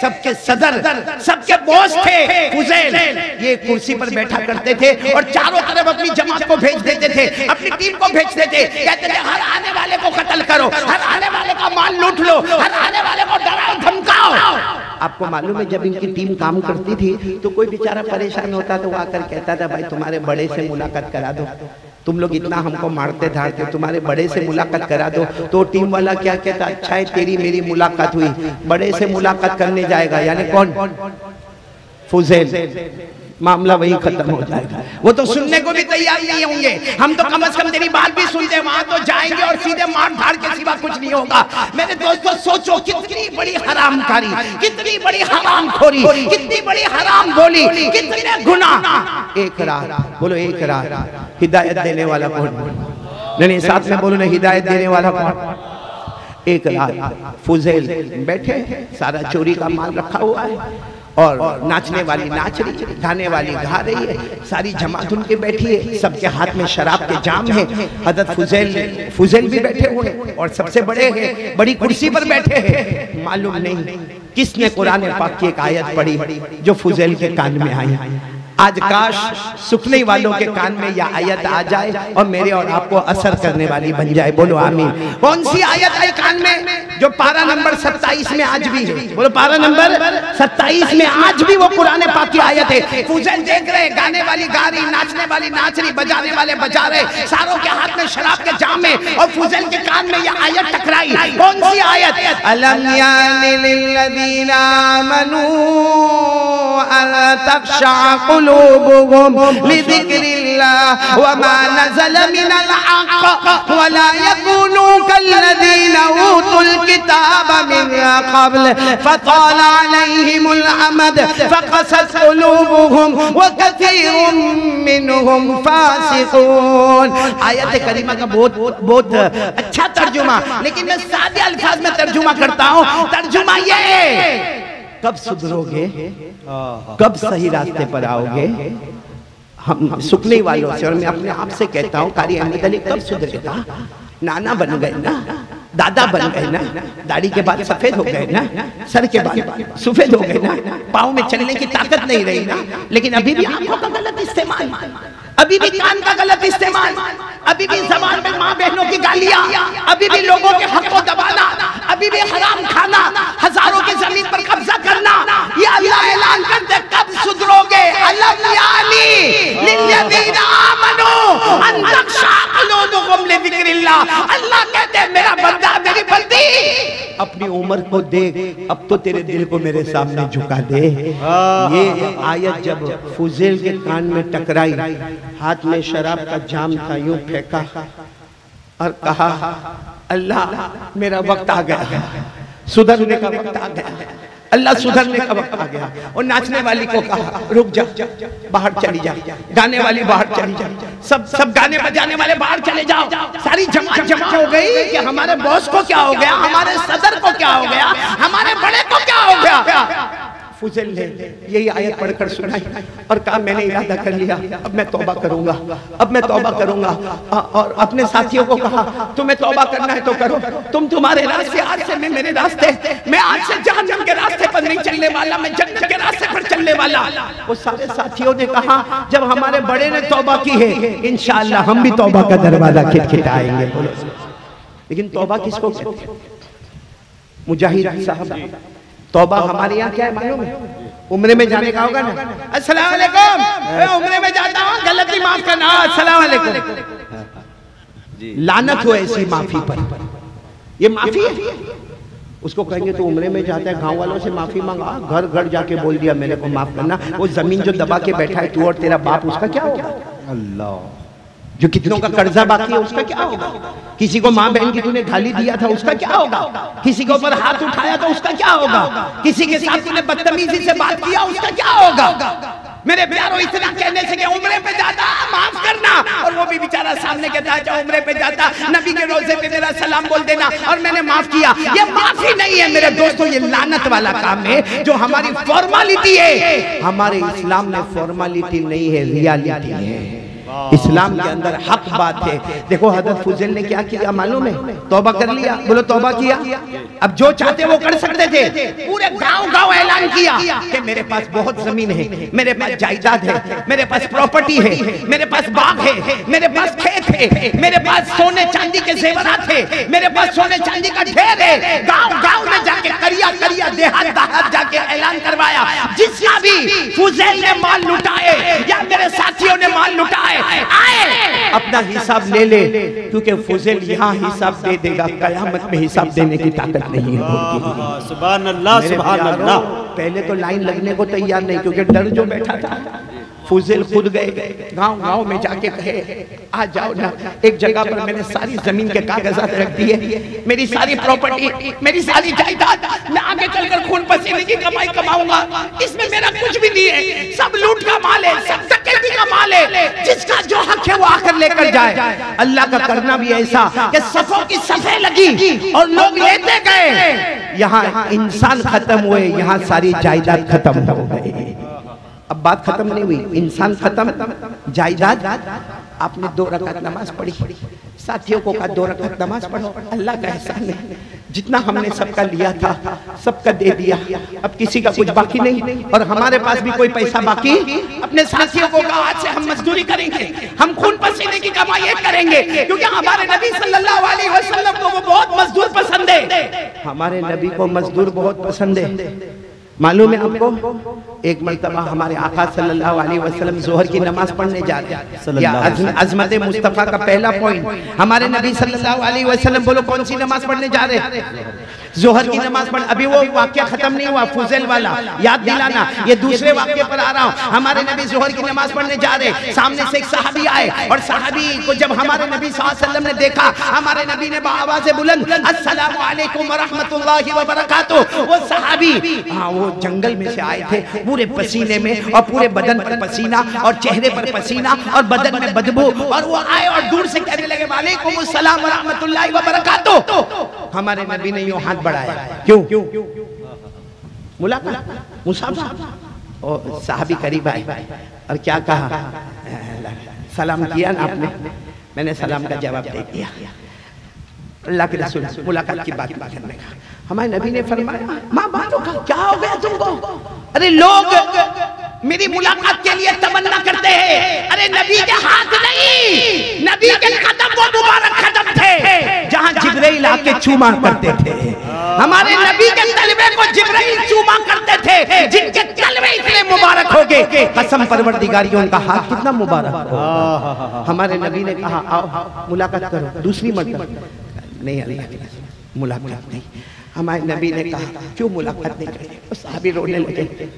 सबके सदर, सबके बॉस थे फुजैल। ये कुर्सी पर बैठा करते थे और चारों तरफ अपनी जमात को भेज देते थे, अपनी टीम को भेज देते, कहते थे हर आने वाले को कत्ल करो, हर आने वाले का माल लूट लो, हर आने वाले को डराओ धमकाओ। आपको मालूम है जब इनकी टीम काम करती थी तो कोई बेचारा परेशान होता तो वो आकर कहता था भाई तुम्हारे बड़े से मुलाकात करा दो, तुम लोग इतना हमको मारते धारते, तुम्हारे बड़े से मुलाकात करा दो। तो टीम वाला क्या कहता? अच्छा है तेरी मेरी मुलाकात हुई, बड़े से मुलाकात करने जाएगा, यानी कौन? फुजैल। मामला वही खत्म हो जाएगा। वो तो सुनने को भी तैयार नहीं होंगे। हम तो कम से कम तेरी बात भी सुनते, वहां तो जाएंगे और सीधे मार धाड़ के सिवा कुछ नहीं होगा। मेरे दोस्तों सोचो कितनी बड़ी हरामकारी, कितनी बड़ी हरामखोरी, कितनी बड़ी हराम बोली, कितने गुनाह। एक रात बोलो, एक रात हिदायत देने वाला कौन? नहीं, साथ में बोलो ना, हिदायत देने वाला कौन? एक रात फुजैल बैठे, सारा चोरी का माल रखा हुआ है और नाचने वाली नाच रही है, गाने वाली गा रही है, सारी जमात उनके बैठी है, सबके हाथ में शराब के जाम है। हजरत फुजैल भी बैठे हुए और सबसे बड़े हैं, बड़ी कुर्सी पर बैठे हैं। मालूम नहीं किसने कुरान पाक की एक आयत पढ़ी जो फुजैल के कान में आई। आज काश सुखने वालों के कान में यह आयत आ जाए और मेरे और आपको असर करने वाली बन जाए। बोलो आमीन। कौन सी आयत आई कान में? जो पारा नंबर 27 में आज भी है। बोलो पारा नंबर 27 में आज भी वो कुरान पाक की आयत है। फुजैल देख रहे, गाने वाली गा रही, नाचने वाली नाच रही, बजाने वाले बजा रहे, सारों के हाथ में शराब के जाम में, और फुजैल के कान में यह आयत टकराई। कौन सी आयत? अलम यानि लिल्लज़ीना आमनू अन तख़शअ क़ुलूबुहुम लिज़िक्रिल्लाह वमा नज़ल मिनल हक़्क़ वला यकूनू कल्लज़ीना ऊतुल किताब मिन क़ब्ल फ़ताल अलैहिमुल अमद फ़क़सत क़ुलूबुहुम व कसीरुम मिनहुम फ़ासिक़ून। आयत करीमा का बहुत अच्छा तर्जुमा, लेकिन मैं सादे अल्फाज में तर्जुमा करता हूँ। तर्जुमा ये, कब सुधरोगे, कब सही रास्ते पर आओगे? हम सुखने वालों से, और मैं अपने आप से कहता हूँ कारी अहमद अली कब सुधरेगा? नाना बन गए ना, दादा बन गए ना, दाढ़ी के बाद सफेद हो गए ना, सर के बाद सफेद हो गए ना, पाँव में चलने की ताकत नहीं रही ना, लेकिन अभी भी आंखों का गलत इस्तेमाल, अभी भी कान का गलत इस्तेमाल, अभी भी जबान में माँ बहनों की गालियां, अभी भी लोगों के हक को दबाना, अभी भी हराम खाना, हजारों की जमीन पर कब्जा करना, ये अल्लाह ऐलान करते कब सुधरोगे? अलम यानी लिल्लज़ीना आमनू अन तख़शा क़ुलूबुहुम लिज़िक्रिल्लाह। अल्लाह कहते हैं मेरा बंदा, मेरी बंदी, अपनी उम्र को देख, अब तो तेरे दिल को मेरे सामने झुका दे। ये आयत जब फुज़ैल के कान में टकराई, हाथ में शराब का जाम था, यूं फेंका और कहा अल्लाह मेरा वक्त आ गया, सुधरने का वक्त आ गया, अल्लाह सुधरने का वक्त आ गया। और नाचने वाली को कहा रुक जा, बाहर चली जा, गाने वाली बाहर चली जा, सब गाने बजाने वाले बाहर चले जाओ। सारी जमात जमा हो गई कि हमारे बॉस को क्या हो गया, हमारे सदर को क्या हो गया, हमारे बड़े को क्या हो गया। फुज़ैल ने यही आयत पढ़कर सुनाई और कहा मैंने इरादा कर लिया, अब मैं तौबा करूंगा, अब मैं तौबा करूंगा। और अपने साथियों को कहा तुम्हें तौबा करना है तो करो, तुम्हारे रास्ते, आज से मैं मेरे रास्ते, मैं आज से जहन्नम के रास्ते पर नहीं चलने वाला, मैं जन्नत के रास्ते पर चलने वाला। वो सारे साथियों ने कहा जब हमारे बड़े ने तौबा की है इंशाअल्लाह हम भी तौबा का दरवाजा खटखटाएंगे। लेकिन तौबा किसको कहते हैं? मुजाहिद साहब, तौबा हमारे यहाँ क्या है मालूम है? उम्रे में जाने का होगा ना, अस्सलाम वालेकुम, मैं उम्रे में जाता हूँ, गलती माफ करना, अस्सलाम वालेकुम। लानत हो ऐसी माफी पर, ये माफी है। उसको कहेंगे तो उम्रे में जाता है, गांव वालों से माफी मांगा, घर घर जाके बोल दिया मेरे को माफ करना। वो जमीन जो दबा के बैठा है तू और तेरा बाप, उसका क्या होगा? अल्लाह, जो कितनों का कर्जा बाकी है उसका क्या होगा? किसी को माँ बहन की तूने गाली दिया था उसका क्या होगा? किसी के ऊपर हाथ उठाया तो उसका क्या होगा? किसी के साथ तूने बदतमीजी से बात किया उसका क्या होगा? मेरे प्यारों, इतना कहने से कि उम्रे पे जाता माफ करना, और वो भी बेचारा सामने कहता है उम्रे पे जाता नबी के रोजे पे मेरा सलाम बोल देना और मैंने माफ किया। ये माफी नहीं है मेरे दोस्तों, ये लानत वाला काम है जो हमारी फॉर्मालिटी है। हमारे इस्लाम में फॉर्मालिटी नहीं है, रियलिटी है। इस्लाम के अंदर हक बात है। देखो हज़रत फुज़ैल ने क्या किया मालूम है? तौबा कर लिया, बोलो तौबा किया। अब जो चाहते वो कर सकते थे, पूरे गांव ऐलान किया कि मेरे पास बहुत जमीन है, मेरे पास जायदाद है, मेरे पास प्रॉपर्टी है, मेरे पास बाग है, मेरे पास खेत है, मेरे पास सोने चांदी के जेवरात है, मेरे पास सोने चांदी का ढेर है। गांव में जाके करिया देहात जाके ऐलान करवाया, जिसका भी फुज़ैल ने माल लुटाए या मेरे साथियों ने माल लुटाए आए अपना हिसाब ले ले, क्योंकि फुज़ैल यहाँ हिसाब दे देगा, कयामत में हिसाब देने की ताकत नहीं है। सुभान अल्लाह, सुभान अल्लाह। पहले तो लाइन लगने को तैयार नहीं, क्योंकि डर जो बैठा था। फुज़ैल खुद गए, गांव में जाके कहे आ जाओ ना, एक जगह पर मैंने सारी जमीन के कागजात रख दिए, मेरी सारी प्रॉपर्टी, मेरी सारी जायदाद, मैं आगे चलकर खून पसीने की कमाई कमाऊंगा, इसमें मेरा कुछ भी नहीं है, सब लूट का माल है, सब डकैती का माल है, जिसका जो हक है वो आकर लेकर जाए। अल्लाह का करना भी ऐसा कि सफों की सफे लगी और लोग लेते गए, यहाँ इंसान खत्म हुए, यहाँ सारी जायदाद खत्म हो गई। अब बात खत्म नहीं हुई, इंसान खत्म, जायदाद। आपने 2 रकात नमाज पढ़ी, साथियों को कहा 2 रकात नमाज पढ़ो, अल्लाह का एहसान है, जितना हमने सबका लिया था सबका दे दिया, अब किसी का कुछ बाकी नहीं, और हमारे पास भी कोई पैसा बाकी। अपने साथियों को कहा आज से हम मजदूरी करेंगे, हम खून पसीने की कमाई करेंगे, क्योंकि हमारे नबी सल्लल्लाहु अलैहि वसल्लम को वो बहुत मजदूर पसंद है। हमारे नबी को मजदूर बहुत पसंद है। मालूम है आपको, एक मर्तबा हमारे आका सल्लल्लाहु अलैहि वसल्लम जोहर की नमाज पढ़ने जाते हैं। अज़मत मुस्तफ़ा का पहला पॉइंट, हमारे नबी सल्लल्लाहु अलैहि वसल्लम बोलो कौन सी नमाज पढ़ने जा रहे हैं? जोहर की नमाज पढ़। अभी वो वाक्य खत्म नहीं हुआ, फुज़ैल वाला याद दिलाना, ये दूसरे वाक्य पर आ रहा हूँ। हमारे नबी जोहर की नमाज पढ़ने जा रहे, सामने से एक सहाबी आए, और सहाबी को जब हमारे नबी सल्लल्लाहु अलैहि वसल्लम ने देखा, हमारे नबी ने आवाज़ बुलंद अस्सलामु अलैकुम व रहमतुल्लाहि व बरकातुहू। वो सहाबी, हाँ, वो जंगल में से आए थे, पूरे पसीने में, और पूरे बदन पर पसीना, और चेहरे पर पसीना, और बदन में बदबू, और वो आए और दूर से कहने लगे वालेकुम अस्सलाम व रहमतुल्लाहि व बरकातुहू। हमारे नबी ने यूं हाथ बढ़ाया, क्यों? मुलाकात, मुसाफा। और साहबी करीब आए और क्या कहा? सलाम किया ना आपने? मैंने सलाम का जवाब दे दिया। अल्लाह के रसूल मुलाकात की बात करने का, हमारे नबी ने फरमाया माँ बातों का क्या हो गया तुमको? अरे लोग मेरी मुलाकात के लिए तमन्ना करते हैं, अरे नबी के हाथ नहीं, नबी के कदम वो मुबारक कदम थे जहां जिब्राइल आके चूमा करते थे। हमारे नबी के तलवे को जिब्राइल चूमा करते थे, जिनके तलवे इतने मुबारक हो गए, कसम परवरदिगारी उनका हाथ कितना मुबारक हो। हमारे नबी ने कहा आओ मुलाकात करो, दूसरी मर्तबा नहीं, अल्लाह मुलाकात नहीं। हमारे नबी ने कहा क्यों मुलाकात नहीं करें? सहाबी रोने लगे,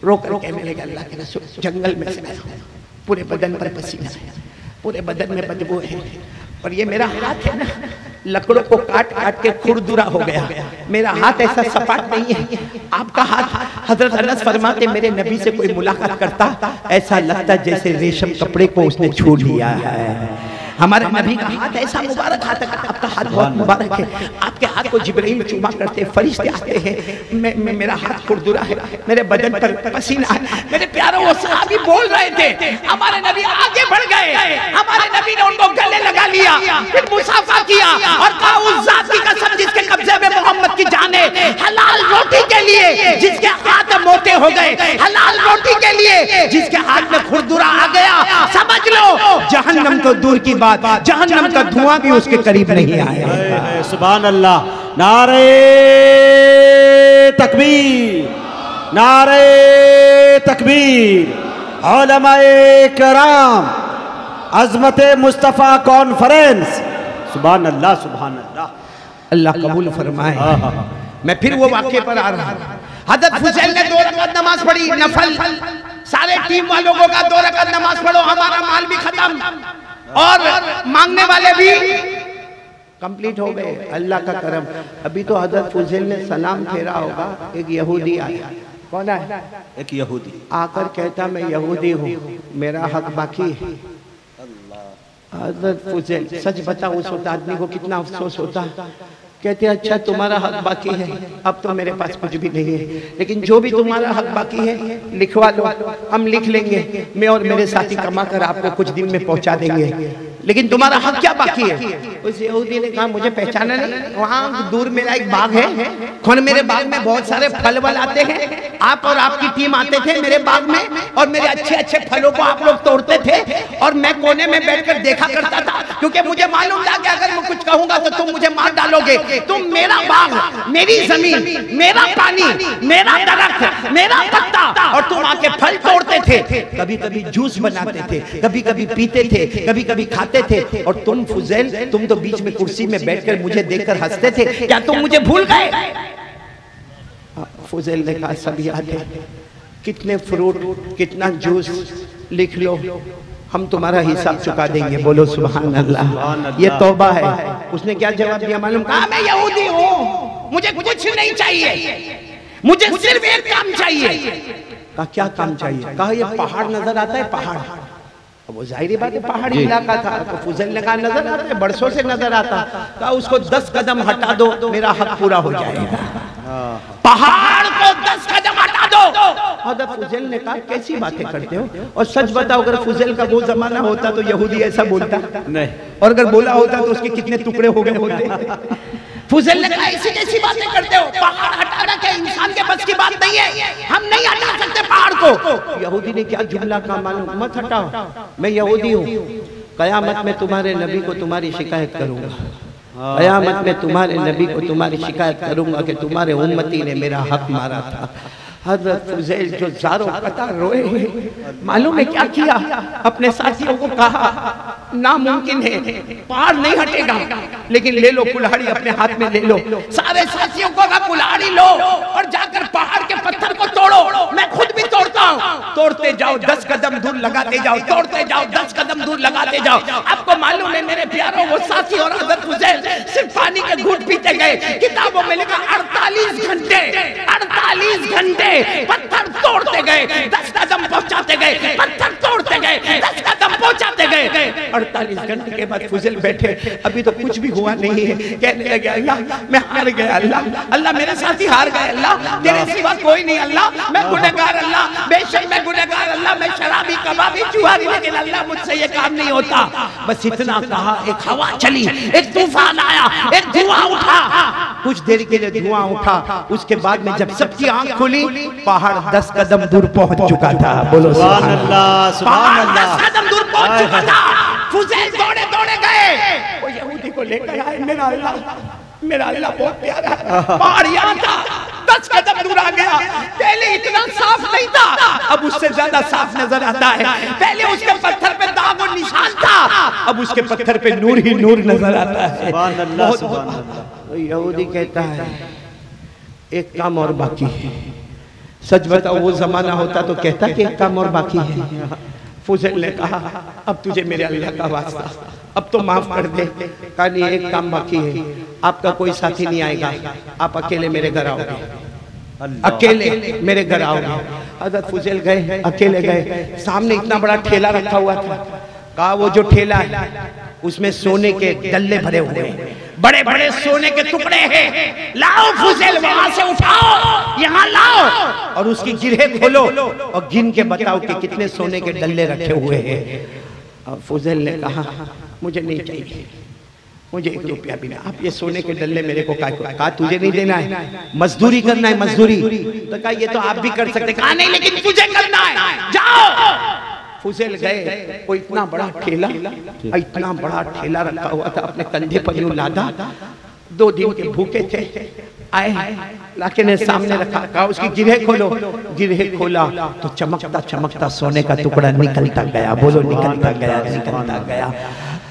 रो कर कहने लगे अल्लाह के रसूल जंगल में से आया, पूरे बदन पर पसीना है, पूरे बदन में बदबू है, और ये मेरा हाथ है ना लकड़ों को काट काट के खुरदुरा हो गया, मेरा हाथ ऐसा सपाट नहीं है। आपका हाथ, हजरत अनस फरमाते मेरे नबी से कोई मुलाकात करता ऐसा लगता जैसे रेशम कपड़े को उसने छू लिया है। हमारे नबी का हाथ ऐसा मुबारक हाथ है, आपका हाथ बहुत मुबारक है, आपके हाथ को जिब्राइल चूमा करते फरिश्ते आते हैं, मेरा हाथ खुरदुरा है, मेरे बदन पर पसीना है। मेरे प्यारों वो सहाबी बोल रहे थे, हमारे नबी आगे बढ़ गए, हमारे नबी ने उनको गले लगा लिया, फिर मुसाफा किया और कहा उस जात की कसम जिसके कब्जे में मोहम्मद की जान है, हलाल रोटी के लिए जिसके हाथ मोटे हो गए, हलाल रोटी के लिए जिसके हाथ में खुरदुरा आ गया, समझ लो जहन्नम तो दूर की बात, जहन्नम का धुआं भी उसके करीब नहीं आया। सुभान अल्लाह, नारे तकबीर, नारे तकबीर। उलमाए कराम, अज़मत मुस्तफ़ा कॉन्फ्रेंस, सुभान अल्लाह, सुभान अल्लाह, अल्लाह कबूल फरमाए। मैं फिर वो वाक़े पर आ रहा हूँ। हज़रत हुसैन ने 2 रकात नमाज पढ़ी नफल, सारे टीम वालों को कहा 2 रकात नमाज पढ़ो, हमारा माल भी खत्म और मांगने वाले भी कंप्लीट हो गए। अल्लाह का करम, अभी तो हज़रत हुसैन ने सलाम फेरा होगा, एक यहूदी आया। कौन है? एक यहूदी आकर कहता मैं यहूदी हूँ, मेरा हक बाकी है। हज़रत हुसैन, सच बताओ उस वक्त आदमी को कितना अफसोस होता। कहते अच्छा तुम्हारा हक बाकी है, अब तो मेरे पास कुछ भी नहीं है, लेकिन जो भी तुम्हारा हक बाकी है लिखवा लो, हम लिख लेंगे, मैं और मेरे साथी कमा कर आपको कुछ दिन में पहुंचा देंगे, लेकिन तुम्हारा हक क्या बाकी है? उस यहूदी ने कहा मुझे पहचाना नहीं, वहाँ दूर मेरा एक बाग है, खुद मेरे बाग में बहुत सारे फल वल आते हैं, आप और आपकी टीम आते थे मेरे बाग में और मेरे अच्छे अच्छे फलों को आप लोग तोड़ते थे और मैं कोने में बैठकर देखा करता था, क्योंकि मुझे मालूम था कि अगर मैं कुछ कहूंगा तो तुम मुझे मार डालोगे। तुम मेरा बाग, मेरी जमीन, मेरा पानी, मेरा दरख्त, मेरा पत्ता, और तुम आके फल तोड़ते थे, कभी कभी जूस बनाते थे, कभी कभी पीते थे, कभी कभी खाते थे, और तुम फुजैल तुम तो बीच में कुर्सी में बैठकर मुझे देखकर हंसते थे, क्या तुम मुझे भूल गए? फुजैल ने कहा सब याद है, कितने फ्रूट, कितना जूस, लिख लो, हम तुम्हारा हिसाब चुका देंगे। बोलो सुभान अल्लाह, ये तौबा है। उसने क्या जवाब दिया मालूम? कहा मैं यहूदी हूँ, मुझे कुछ नहीं चाहिए, मुझे सिर्फ एक काम चाहिए। कहा क्या काम चाहिए? कहा ये पहाड़ नजर आता है, पहाड़। अब वो जाहिर बात है पहाड़ी इलाका था, तो फुजैल ने कहा नजर आता है, बरसों से नजर आता। कहा उसको 10 कदम हटा दो, मेरा हक पूरा हो जाएगा। पहाड़ को 10 कदम हटा दो। हज़रत फुजैल ने कहा कैसी बातें करते हो? और सच बताओ अगर फुजैल का वो जमाना होता तो यहूदी ऐसा बोलता नहीं, और अगर बोला होता तो उसके कितने टुकड़े हो गए होते। फुजैल ने कहा ऐसी कैसी बातें करते हो, पहाड़ हटाना क्या इंसान के बस की बात नहीं है, हम नहीं हटा सकते पहाड़ को। यहूदी ने क्या जुमला कहा मालूम? मत हटाओ, मैं यहूदी हूँ, कयामत में तुम्हारे नबी को तुम्हारी शिकायत करूंगा, कयामत में तुम्हारे नबी को तुम्हारी शिकायत करूंगा कि तुम्हारे उम्मती ने मेरा हक मारा था। हज़रत फुजैल जो ज़ारो कतार रोए, मालूम है क्या किया? अपने साथियों को कहा नामुमकिन है, पहाड़ नहीं हटेगा, लेकिन ले लो कुल्हाड़ी, अपने हाथ में ले लो। सारे साथियों को कहा कुल्हाड़ी लो और जाकर पहाड़ के पत्थर को तोड़ो, मैं खुद भी तोड़ता हूँ। तोड़ते जाओ, 10 कदम दूर लगाते जाओ, तोड़ते जाओ, 10 कदम दूर लगाते जाओ। आपको मालूम है मेरे प्यारों, वो साथी और हज़रत फुजैल सिर्फ पानी के घूंट पीते गए। किताबों में लिखा 48 घंटे पत्थर तोड़ते गए, 10 कदम पहुंचाते गए, पत्थर तोड़ते गए, 10 कदम पहुंचाते गए। 48 घंटे के बाद फुजैल बैठे, अभी तो कुछ भी हुआ नहीं है, कहने लगे अल्लाह मैं हार गया, अल्लाह अल्लाह मेरे साथी हार गए, अल्लाह तेरे सिवा कोई नहीं, अल्लाह मैं गुनहगार, अल्लाह बेशक मैं गुनहगार, अल्लाह मैं शराबी कबाबी जुआरी, लेकिन अल्लाह मुझसे ये काम नहीं होता। बस इतना कहा, एक हवा चली, एक तूफान आया, एक धुआं उठा, कुछ देर के लिए धुआं उठा, उसके बाद में जब सबकी आंख खुली पहाड़ 10 कदम दूर पहुंच चुका था। बोलो सुभान अल्लाह, सुभान अल्लाह। 10 कदम दूर पहुंच चुका था। फुजैल दौड़े दौड़े गए, वो यहूदी को लेकर आए, मेरा अल्लाह बहुत प्यारा है, पहाड़ यहाँ था, 10 कदम दूर आ गया। पहले इतना साफ नहीं था, अब उससे ज्यादा साफ नजर आता है। पहले उसके पत्थर पे दाग और निशान था, अब उसके पत्थर पे नूर ही नूर नजर आता है। सुभान अल्लाह, सुभान अल्लाह। यहूदी कहता है एक काम और बाकी है। सच बताओ, वो जमाना होता तो कहता कि एक काम और बाकी है। फुजैल ने कहा अब तुझे मेरे अल्लाह का वास्ता, अब तो माफ कर दे। कहा नहीं, एक काम बाकी है, आपका कोई साथी नहीं आएगा, आप अकेले मेरे घर आओगे, अकेले मेरे घर आओगे। हज़रत फुजैल गए, अकेले गए, सामने इतना बड़ा ठेला रखा हुआ था। कहा वो जो ठेला है उसमें सोने के डल्ले भरे हुए हैं, बड़े बड़े सोने के टुकड़े हैं, लाओ फुजैल वहां से उठाओ, यहाँ लाओ और उसकी गिरहें खोलो और गिन के बताओ कि कितने सोने के डल्ले रखे हुए हैं। और फुजैल ने कहा मुझे नहीं चाहिए, मुझे 1 रुपया भी नहीं, आप ये सोने के डल्ले मेरे को कहा तुझे नहीं देना है, मजदूरी करना है, मजदूरी। तो कहा ये तो आप भी कर सकते, कहा नहीं लेकिन तुझे करना है, जाओ। फुजैल गए, वो इतना बड़ा ठेला, इतना बड़ा ठेला रखा हुआ था, अपने कंधे पर यूं लादा, 2 दिन के भूखे थे, आए लाके ने सामने रखा, कहा उसकी गिरहें खोलो, गिरहें खोला तो चमकता चमकता सोने का टुकड़ा निकलता गया। बोलो निकलता गया, निकलता गया।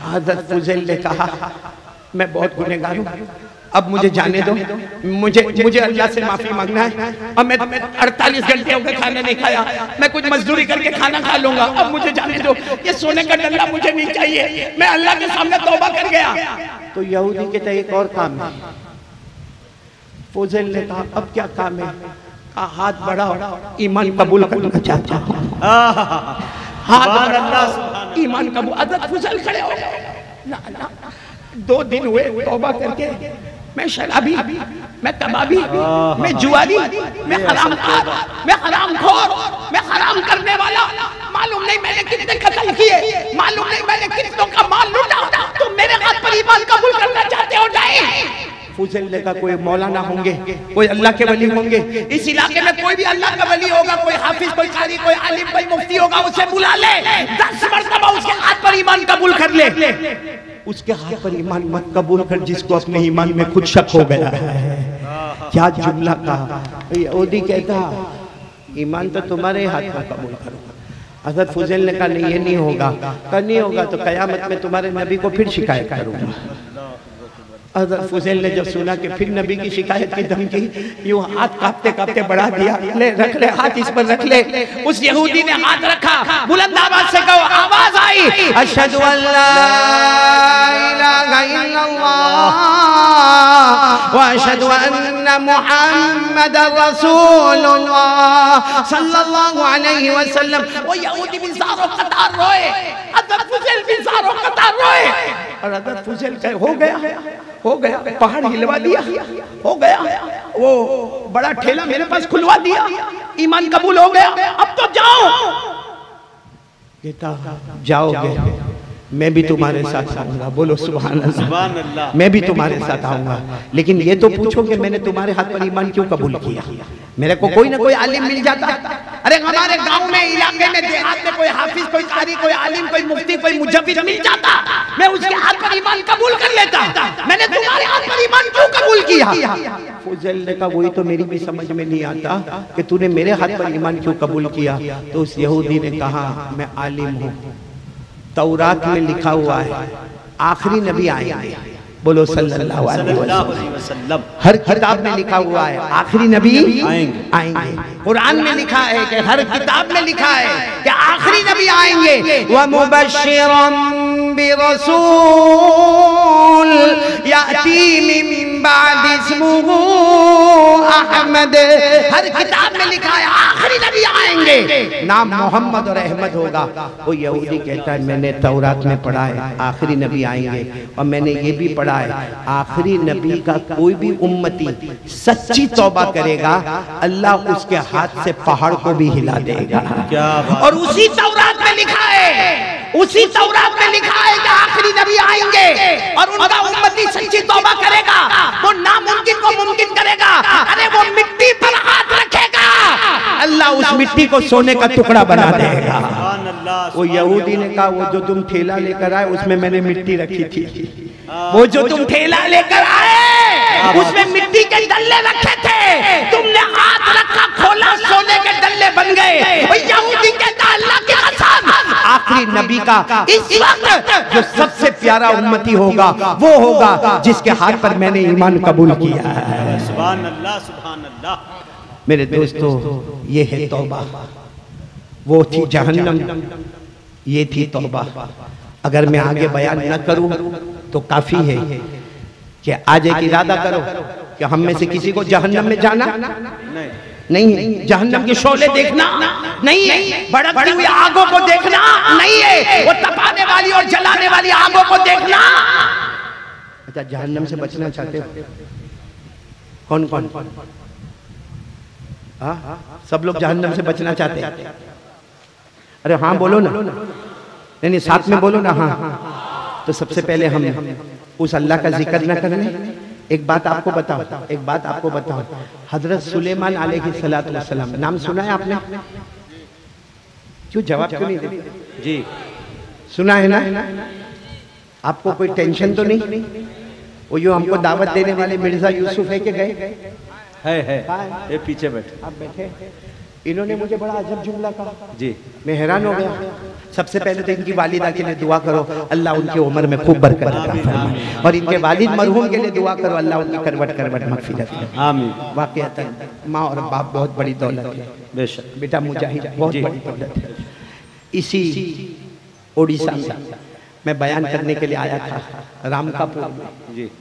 हज़रत फुजैल ने कहा मैं बहुत गुनहगार हूँ, अब मुझे जाने दो, मुझे अल्लाह से माफी मांगना है, और मैं 48 घंटे हो गए खाना नहीं खाया, मैं कुछ मजदूरी करके खाना खा लूंगा, अब मुझे जाने दो, ये सोने का डल्ला मुझे नहीं चाहिए, मैं अल्लाह के सामने तौबा कर गया। तो यहूदी कहता है एक और काम है। फुजैल ने कहा अब क्या काम है? कहा हाथ बढ़ाओ, ईमान कबूल करना चाहता हूँ। हाथ बढ़ाओ, ईमान कबूल। हज़रत फुजैल खड़े हो गए। 2 दिन हुए तौबा करके, मैं शराबी, मैं कबाबी, मैं जुआरी, मैं हरामखोर, मैं हरामखोर, मैं हराम करने वाला, मालूम नहीं मैंने कितने कत्ल किए, मालूम नहीं मैंने कितनों का माल लूटा, तुम मेरे हाथ पर ईमान कबूल करना चाहते हो? नहीं। फुजैल ने कहा कोई मौलाना होंगे, कोई अल्लाह के वली होंगे, इस इलाके में कोई भी अल्लाह का वली होगा, कोई हाफिज, कोई कारी, कोई आलिम, कोई मुफ्ती होगा, उसे बुला ले, 10 मरतबा उसके हाथ पर ईमान कबूल कर ले। उसके हाथ पर ईमान मत कबूल कर जिसको अपने ईमान में खुद शक हो गया है। क्या जुमला कहा। यहूदी कहता ईमान तो तुम्हारे हाथ पर कबूल करो। हज़रत फुजैल ने कहा नहीं ये नहीं होगा, नहीं होगा तो कयामत में तुम्हारे नबी को फिर शिकायत करूंगा। हज़रत फुजैल ने जब सुना कि फिर नबी की शिकायत की धमकी, यूं हाथ कांपते कांपते बढ़ा दिया, ले रख ले हाथ, इस पर रख ले। उस यहूदी ने हाथ रखा, बुलंद आवाज से कहो, आवाज आई अशहदु अल्ला इलाहा इल्लल्लाह व अशहदु अन्ना मुहम्मदर रसूलुल्लाह सल्लल्लाहु अलैहि वसल्लम। वो यहूदी भी ज़ारो कतार रोए, हज़रत फुजैल भी ज़ारो कतार रोए। और हज़रत फुजैल कहे हो गया, पहाड़ हिलवा दिया, हो गया, वो बड़ा ठेला मेरे पास खुलवा दिया, ईमान कबूल हो गया, अब तो जाओ। कहता जाओगे मैं भी तुम्हारे साथ आऊंगा। बोलो सुभान अल्लाह, सुभान अल्लाह। मैं भी तुम्हारे साथ आऊंगा, लेकिन ये तो पूछो कि मैंने तुम्हारे हाथ पर ईमान क्यों कबूल किया? मेरे को कोई ना कोई आलिम मिल जाता। अरे हमारे गांव में, इलाके में, देहात में कोई हाफिज, कोई कारी, कोई आलिम, कोई मुफ्ती, कोई मुजव्विद मिल जाता, मैं उसके हाथ पर ईमान कबूल कर लेता। मैंने तुम्हारे हाथ पर ईमान क्यों कबूल किया? फुजैल ने कहा वही तो मेरी भी समझ में नहीं आता कि तूने मेरे हाथ पर ईमान क्यों कबूल किया। तो उस यहूदी ने कहा मैं आलिम हूँ, तौरात में लिखा हुआ है आखिरी नबी आएंगे। बोलो सल्लल्लाहु अलैहि वसल्लम। हर किताब में लिखा हुआ है आखिरी नबी आएंगे। कुरान में लिखा है कि हर किताब में लिखा है कि आखिरी नबी आएंगे। व मुबश्शिरन बिरसूल याती मिन बाद इस्मुहु अहमद। हर किताब में लिखा है आखिरी नबी आएंगे, नाम मोहम्मद और अहमद होगा। वो यहूदी कहता है मैंने तौरात में पढ़ा है आखिरी नबी आएंगे, और मैंने ये भी पढ़ा है आखिरी नबी का कोई भी उम्मती सच्ची तौबा करेगा अल्लाह उसके हाथ से पहाड़ को भी हिला देगा। क्या और उसी तौरात में लिखा है, उसी तौरात में लिखा है कि आखिरी नबी आएंगे और उनका उम्मती सच्ची तौबा करेगा, वो नामुमकिन को मुमकिन करेगा। अरे वो मिट्टी पर हाथ रखेगा, अल्लाह उस मिट्टी को सोने का टुकड़ा बना देगा। वो यहूदी ने कहा वो जो तुम ठेला लेकर आए उसमें मैंने मिट्टी रखी थी, वो जो तुम ठेला लेकर आए उसमें मिट्टी के डल्ले रखे थे, तुमने हाथ रखा खोला सोने के डल्ले बन गए। यहूदी कहता अल्लाह की कसम आखिरी नबी का इस वक्त जो सबसे प्यारा उम्मती होगा वो होगा जिसके हाथ पर मैंने ईमान कबूल किया है। सुभान अल्लाह, सुभान अल्लाह। मेरे दोस्तों ये है तौबा, वो थी जहन्नम, ये थी तौबा। अगर मैं आगे बयान न करूं तो काफी है कि आज एक इरादा करो कि हम में से किसी को जहन्नम में जाना नहीं है, जहन्नम के शोले देखना नहीं है, भड़कती हुई आगों को देखना नहीं है, वो तपाने वाली और जलाने वाली आगों को देखना। अच्छा जहन्नम से बचना चाहते हो? कौन कौन? हाँ सब लोग जहन्नम से बचना चाहते हैं? अरे हाँ बोलो ना, नहीं साथ में बोलो ना। हाँ तो सबसे पहले हम उस अल्लाह का जिक्र न करने। एक बात आपको बताओ, एक बात आपको बताओ, हजरत सुलेमान अलैहिस्सलातु वस्सलाम नाम सुना है आपने? क्यों जवाब क्यों नहीं देते? जी सुना है ना? आपको कोई टेंशन तो नहीं? वो जो हमको दावत देने वाले मिर्जा यूसुफ है कि गए? है ये पीछे बैठे, आप बैठे। इन्होंने मुझे बड़ा अजब जुमला कहा जी, मैं हैरान हो गया। सबसे पहले तो इनकी वालिदा के लिए दुआ करो अल्लाह उनकी उम्र में खूब बरकत अता फरमाए, और इनके वालिद मरहूम के लिए दुआ करो अल्लाह उनकी करवट करवट मगफिरत करे। आमीन। वाकईतन माँ और बाप बहुत बड़ी दौलत है बेशक, बेटा मुजाहिद बहुत बड़ी दौलत है। इसी उड़ीसा में मैं बयान करने के लिए आया था रामकापुर में जी,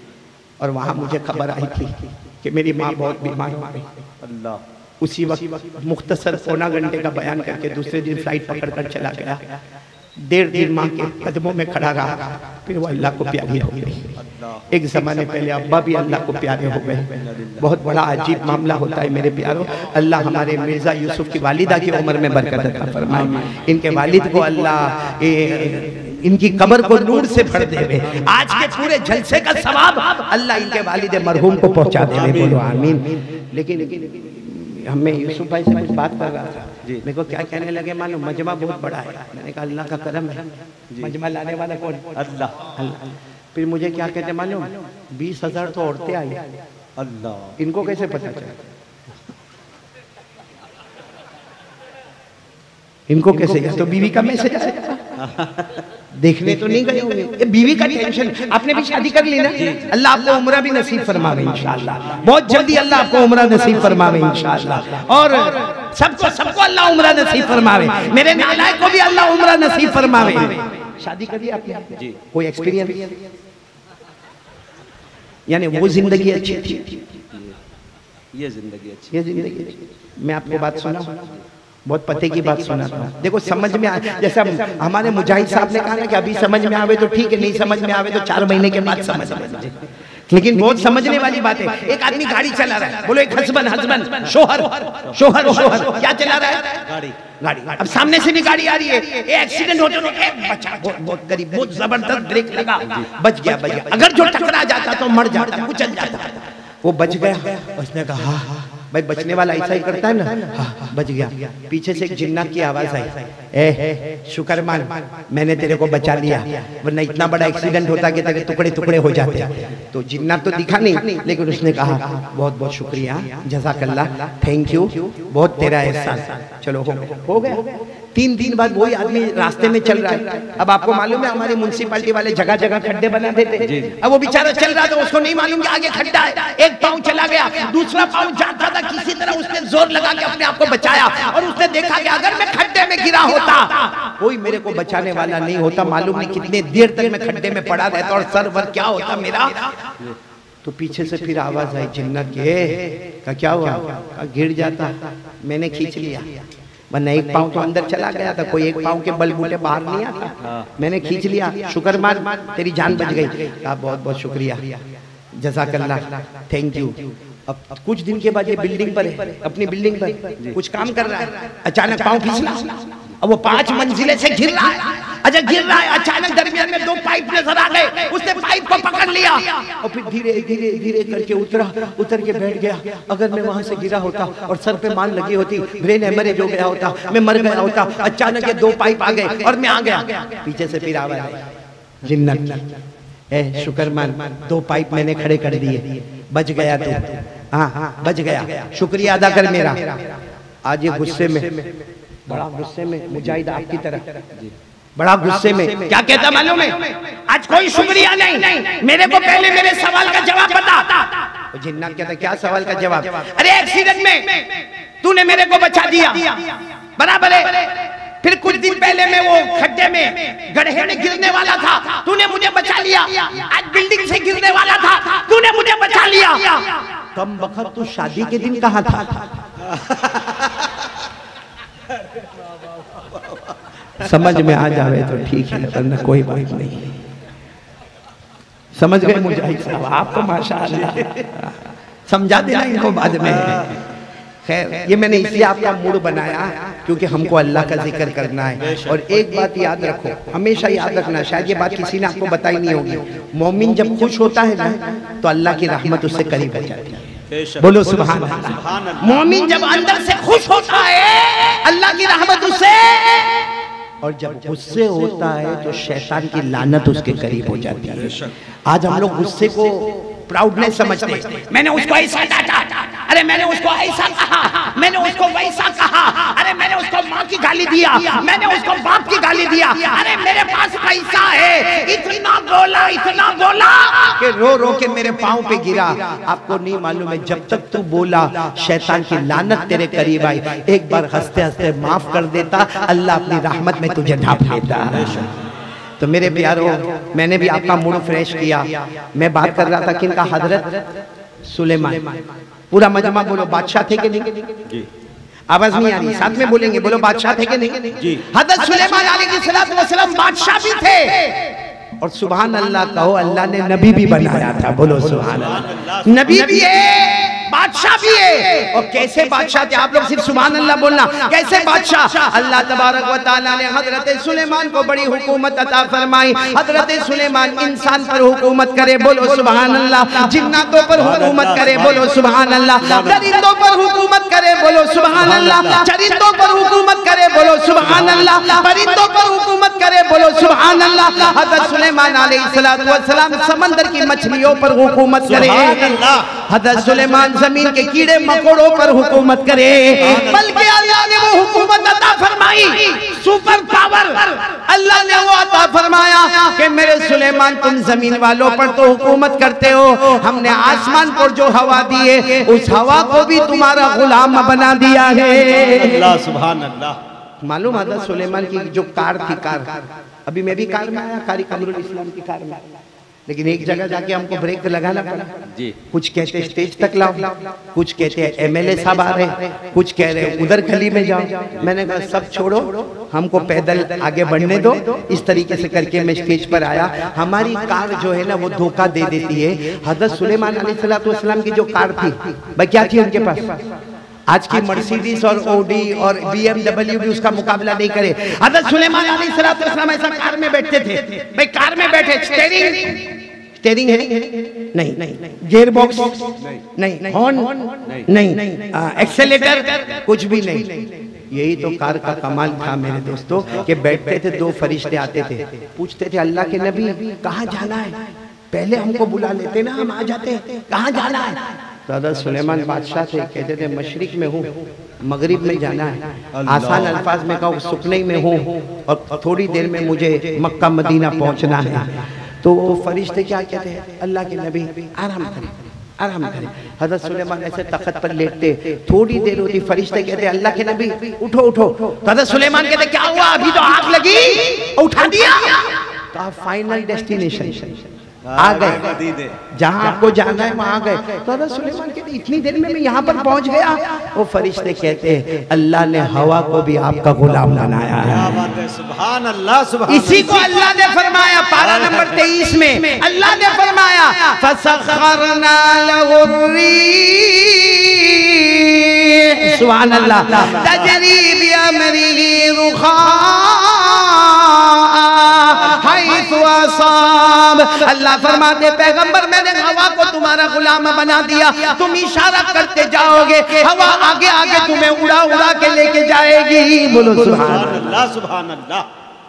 और वहाँ मुझे खबर आई थी कि मेरी माँ बहुत बीमार हो गई। अल्लाह। उसी वक्त मुख्तसर पौना घंटे का बयान करके दूसरे दिन फ्लाइट पकड़ कर चला गया। 1.5 दिन माँ के कदमों में खड़ा रहा, फिर वो अल्लाह को प्यारी हो गई। एक जमाने पहले अब्बा भी अल्लाह को प्यारे हो गए। बहुत बड़ा अजीब मामला होता है मेरे प्यारो। अल्लाह हमारे मिर्जा यूसुफ की वालिदा की उम्र में बरकत अता फरमाए, इनके वालिद को अल्लाह इनकी कब्र को नूर से भर देवे, आज के पूरे जलसे का सवाब अल्लाह इनके वालिद मरहूम को पहुंचा देवे। बोलो आमीन। लेकिन हमें यूसुफ भाई से कुछ बात कर रहा था, मेरे को क्या कहने लगे मालूम, मजमा बहुत बड़ा है। मैंने कहा अल्लाह का करम है, मजमा लाने वाला कौन? अल्लाह। फिर मुझे क्या कहते मालूम, 20,000 तो औरतें आई। अल्लाह। इनको कैसे पता चला? इनको कैसे? तो बीवी का मैसेज आया, देखने तो नहीं गए होंगे। ये बीवी का टेंशन। आपने भी शादी कर ली ना, अल्लाह आपको उम्रा भी नसीब फरमावे इंशाअल्लाह। बहुत जल्दी अल्लाह आपको उम्रा नसीब फरमावे इंशाअल्लाह, और सबको सबको अल्लाह उम्रा नसीब फरमावे। मेरे नालायक को भी अल्लाह उम्रा नसीब फरमावे। शादी करी आपने जी? कोई एक्सपीरियंस? यानी वो जिंदगी अच्छी थी, ये जिंदगी अच्छी, ये जिंदगी। मैं आपको बात सुना, बहुत पते की बात सुना था। देखो समझ में आ, जैसा हमारे मुजाहिद साहब ने कहा ना कि अभी समझ में आवे तो ठीक है, नहीं समझ में आवे तो 4 महीने के बाद समझ में। लेकिन बहुत समझने वाली बात है। एक आदमी गाड़ी चला रहा है, बोलो एक हस्बैंड शोहर क्या चला रहा है? गाड़ी। अब सामने से भी गाड़ी आ रही है, एक्सीडेंट हो तो एक बचा, बहुत गरीब, बहुत जबरदस्त ब्रेक लगा, बच गया। अगर जो टकरा जाता तो मर जाता, कुचल जाता। वो बच गया। उसने कहा हाँ भाई बचने वाला ऐसा ही करता है ना, हाँ बच गया। पीछे से एक जिन्नात की आवाज आई, ए शुक्र मान मैंने तेरे को बचा लिया, वरना इतना बड़ा एक्सीडेंट होता कि तेरे टुकड़े टुकड़े हो जाते। तो जिन्नात तो दिखा नहीं, लेकिन उसने कहा बहुत बहुत शुक्रिया, जज़ाकल्लाह, थैंक यू, बहुत तेरा एहसान। चलो हो गया। 3 दिन बाद वही आदमी रास्ते में चल रहा है। अब आपको मालूम है हमारी म्युनिसिपैलिटी वाले जगह जगह खड्डे बना देते हैं। अब वो बेचारा चल रहा था, उसको नहीं मालूम कि आगे खड्डा है। एक पाँव चला गया, दूसरा पाँव जाता था, किसी तरह उसने जोर लगा के अपने आप को बचाया, और उसने देखा कि अगर मैं खड्डे में गिरा होता कोई मेरे को बचाने वाला नहीं होता। मालूम नहीं कितने देर तक मैं खड्डे में पड़ा रहता और सर वर क्या होता मेरा। तो पीछे से फिर आवाज आई जिन्नत के का क्या हुआ, का गिर जाता, मैंने खींच लिया, वरना एक पाँव तो अंदर चला गया था, कोई एक पाँव के बलबूते बाहर नहीं आता, मैंने खींच लिया, शुक्र मान तेरी जान बच गई। कहा बहुत बहुत शुक्रिया, जज़ाकल्लाह, थैंक यू। अब कुछ दिन के बाद ये बिल्डिंग पर है, अपनी बिल्डिंग पर कुछ काम कर रहा है, अचानक पाँव फिसला, अब वो 5 मंजिले से गिर रहा है। अच्छा गिर रहा है, अचानक दरमियान में 2 पाइप नजर आ गए, उसने पाइप को पकड़ लिया और फिर धीरे धीरे धीरे करके उतर के बैठ गया। अगर मैं वहां से गिरा होता और सर पे मान लगी होती, ब्रेन हेमरेज हो गया होता, मैं मर गया होता। अचानक ये 2 पाइप आ गए और मैं आ गया। पीछे से फिर आवाज आई, जिन्नत ए शुक्र मान, 2 पाइप मैंने खड़े कर दिए, बच गया तू, हाँ बच गया, शुक्रिया अदा कर मेरा। आज ये गुस्से में, बड़ा गुस्से में, मुजाहिद आपकी तरह बड़ा गुस्से में क्या कहता मालूम है, आज कोई शुक्रिया नहीं, मेरे को पहले मेरे सवाल का जवाब बता। जिन्ना कहता क्या सवाल का जवाब, अरे एक्सीडेंट में तूने मेरे को बचा दिया, बराबर है, फिर कुछ दिन पहले मैं वो खड्डे में गड्ढे में गिरने वाला था, तूने मुझे बचा लिया, आज बिल्डिंग से गिरने वाला था, तूने मुझे बचा लिया। कम वक्त तू शादी के दिन कहाँ था? समझ में आ जावे तो ठीक है, वरना कोई बात नहीं। समझ गए मुजाहिद साहब, आप तो माशाअल्लाह, समझा देना इनको बाद में। खैर ये मैंने इसलिए आपका मूड बनाया क्योंकि हमको अल्लाह का जिक्र करना है। और एक बात याद रखो, हमेशा याद रखना, शायद ये बात किसी ने आपको बताई नहीं होगी, मोमिन जब खुश होता है ना तो अल्लाह की रहमत उससे करीब हो जाती है। बोलो सुभान अल्लाह। मोमिन जब अंदर से खुश होता है अल्लाह की रहमत उससे, और जब गुस्से होता है तो शैतान की लानत उसके करीब हो जाती है। आज हम लोग गुस्से को प्राउडनेस समझते, मैंने उसको ऐसा डांटा, अरे मैंने उसको ऐसा कहा, मैंने उसको वैसा कहा, अरे मैंने उसको माँ की गाली दिया, मैंने उसको बाप की गाली दिया, अरे मेरे पास पैसा है, इतना बोला कि रो रो के मेरे पाँव पे गिरा। आपको नहीं मालूम है, जब तक तू बोला शैतान की लानत तेरे करीब आई, एक बार हंसते हंसते माफ कर देता, अल्लाह अपनी रहमत में तुझे ढांप लेता। तो मेरे प्यारों, मैंने भी आपका मूड फ्रेश किया। मैं बात कर रहा था किनका, हजरत सुलेमान। पूरा मजमा बोलो बादशाह थे कि नहीं? आवाज नहीं आ रही, साथ में बोलेंगे, बोलो बादशाह थे कि नहीं? हजरत सुलेमान अलैहिस्सलाम बादशाह भी थे, और सुभान अल्लाह कहो, अल्लाह ने नबी भी बनाया था। बोलो सुभान अल्लाह, नबी भी है, बादशाह भी है। और कैसे बादशाह थे? आप लोग सिर्फ सुभान अल्लाह बोलना। कैसे बादशाह? अल्लाह तबारक व तआला ने हजरत सुलेमान को बड़ी हुकूमत अता फरमाई। हजरत सुलेमान इंसान पर हुकूमत करे, बोलो सुभान अल्लाह, जिन्नातों पर हुकूमत करे, बोलो सुभान अल्लाह, दरिंदों पर हुकूमत करे, बोलो सुभान अल्लाह, चरिंदों पर हुकूमत करे, बोलो सुभान अल्लाह, परिंदों पर हुकूमत करे, बोलो सुभान अल्लाह। हजरत सुलेमान अलैहिस्सलातु वस्सलाम समंदर की मछलियों पर हुकूमत करे, हजरत सुलेमान जमीन के कीड़े मकोड़ों पर हुकूमत करे, बल्कि अल्लाह ने वो हुकूमत अता फरमाई, सुपर पावर अल्लाह ने वो अता फरमाया कि मेरे सुलेमान तुम जमीन वालों पर तो हुकूमत करते हो, हमने आसमान पर जो हवा दी है उस हवा को भी तुम्हारा गुलाम बना दिया है। अल्लाह सुभान अल्लाह। मालूम हजरत सुलेमान की जो कार थी, कार, अभी मैं भी कार में आया, कारी कमरुल इस्लाम की कार में, लेकिन एक जगह जाके हमको ब्रेक लगाना पड़ा जी। कुछ कहते स्टेज तक लाओ, कुछ कहते एमएलए साहब आ रहे, कुछ कह रहे उधर गली में जाओ। मैंने कहा सब छोड़ो, हमको पैदल आगे बढ़ने दो। इस तरीके से करके मैं स्टेज पर आया। हमारी कार जो है ना वो धोखा दे देती है। हजरत सुलेमान अलैहिस्सलाम की जो कार थी, भाई क्या थी उनके पास? आज की मर्सिडीज और ओडी और BMW भी उसका मुकाबला नहीं करे। हजरत सुलेमान अलैहिस्सलाम ऐसा कार में बैठते थे, भाई कार में बैठे, स्टेयरिंग है नहीं, गियर बॉक्स नहीं, हॉर्न नहीं, एक्सेलेटर कुछ भी नहीं। यही तो कार का कमाल था मेरे दोस्तों, कि बैठते थे, 2 फरिश्ते आते थे, पूछते थे अल्लाह के नबी कहाँ जाना है? पहले हमको बुला लेते ना, हम आ जाते, कहाँ जाना है? दादा सुलेमान बादशाह थे, कहते थे मशरिक में हूँ, मगरिब में जाना है, आसान अल्फाज में कहूँ सुकने में हूँ, और थोड़ी देर में मुझे मक्का मदीना पहुँचना है। तो वो फरिश्ते क्या कहते हैं? अल्लाह के नबी आराम करें, आराम करें। हजरत सुलेमान ऐसे तख्त पर लेटते, थोड़ी देर होती, फरिश्ते कहते अल्लाह के नबी उठो उठो। तो हजरत सुलेमान कहते क्या हुआ? अभी तो आग लगी, उठा दिया। तो फाइनल डेस्टिनेशन आ गए, जहां आपको जाना है वहां गए। तो हज़रत सुलेमान कहते इतनी देर में मैं यहाँ पर पहुंच गया। वो फरिश्ते कहते हैं अल्लाह ने हवा को भी आपका गुलाम बनाया है। सुभान अल्लाह, सुभान। इसी को अल्लाह ने फरमाया पारा नंबर 23 में अल्लाह ने फरमाया फसखरना लहुर्रीह, सुभान अल्लाह, तजरी बिअमरिही रुखाअ। अल्लाह फरमाते पैगंबर मैंने हवा को तुम्हारा गुलाम बना दिया, तुम इशारा करते जाओगे, हवा आगे आगे तुम्हें उड़ा उड़ा के लेके जाएगी। बोलो सुभान अल्लाह, सुभान अल्लाह।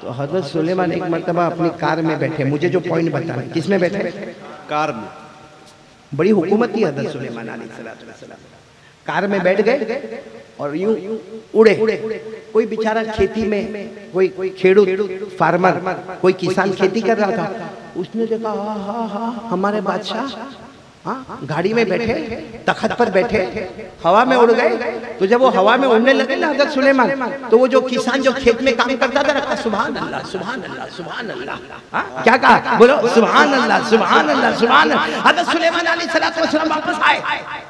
तो हजरत सुलेमान एक मर्तबा अपनी कार में बैठे, मुझे जो पॉइंट बताना, किसमें बैठे? कार में। बड़ी हुकूमत थी हजरत सुलेमान अलैहिस्सलाम। कार में बैठ गए और यूं उड़े। कोई बेचारा खेती में, कोई खेडूत फार्मर, कोई किसान खेती कर रहा था, उसने देखा हा हमारे बादशाह गाड़ी में बैठे, तख्त पर बैठे, हवा में उड़ गए। तो जब वो हवा में उड़ने लगे ना हज़रत सुलेमान, तो वो जो किसान जो खेत में काम करता था रखा सुभान अल्लाह, सुभान अल्लाह, सुभान अल्लाह। क्या कहा? बोलो सुभान अल्लाह, सुभान अल्लाह, सुभान अल्लाह। हज़रत सुलेमान अलैहिस्सलाम वापस आए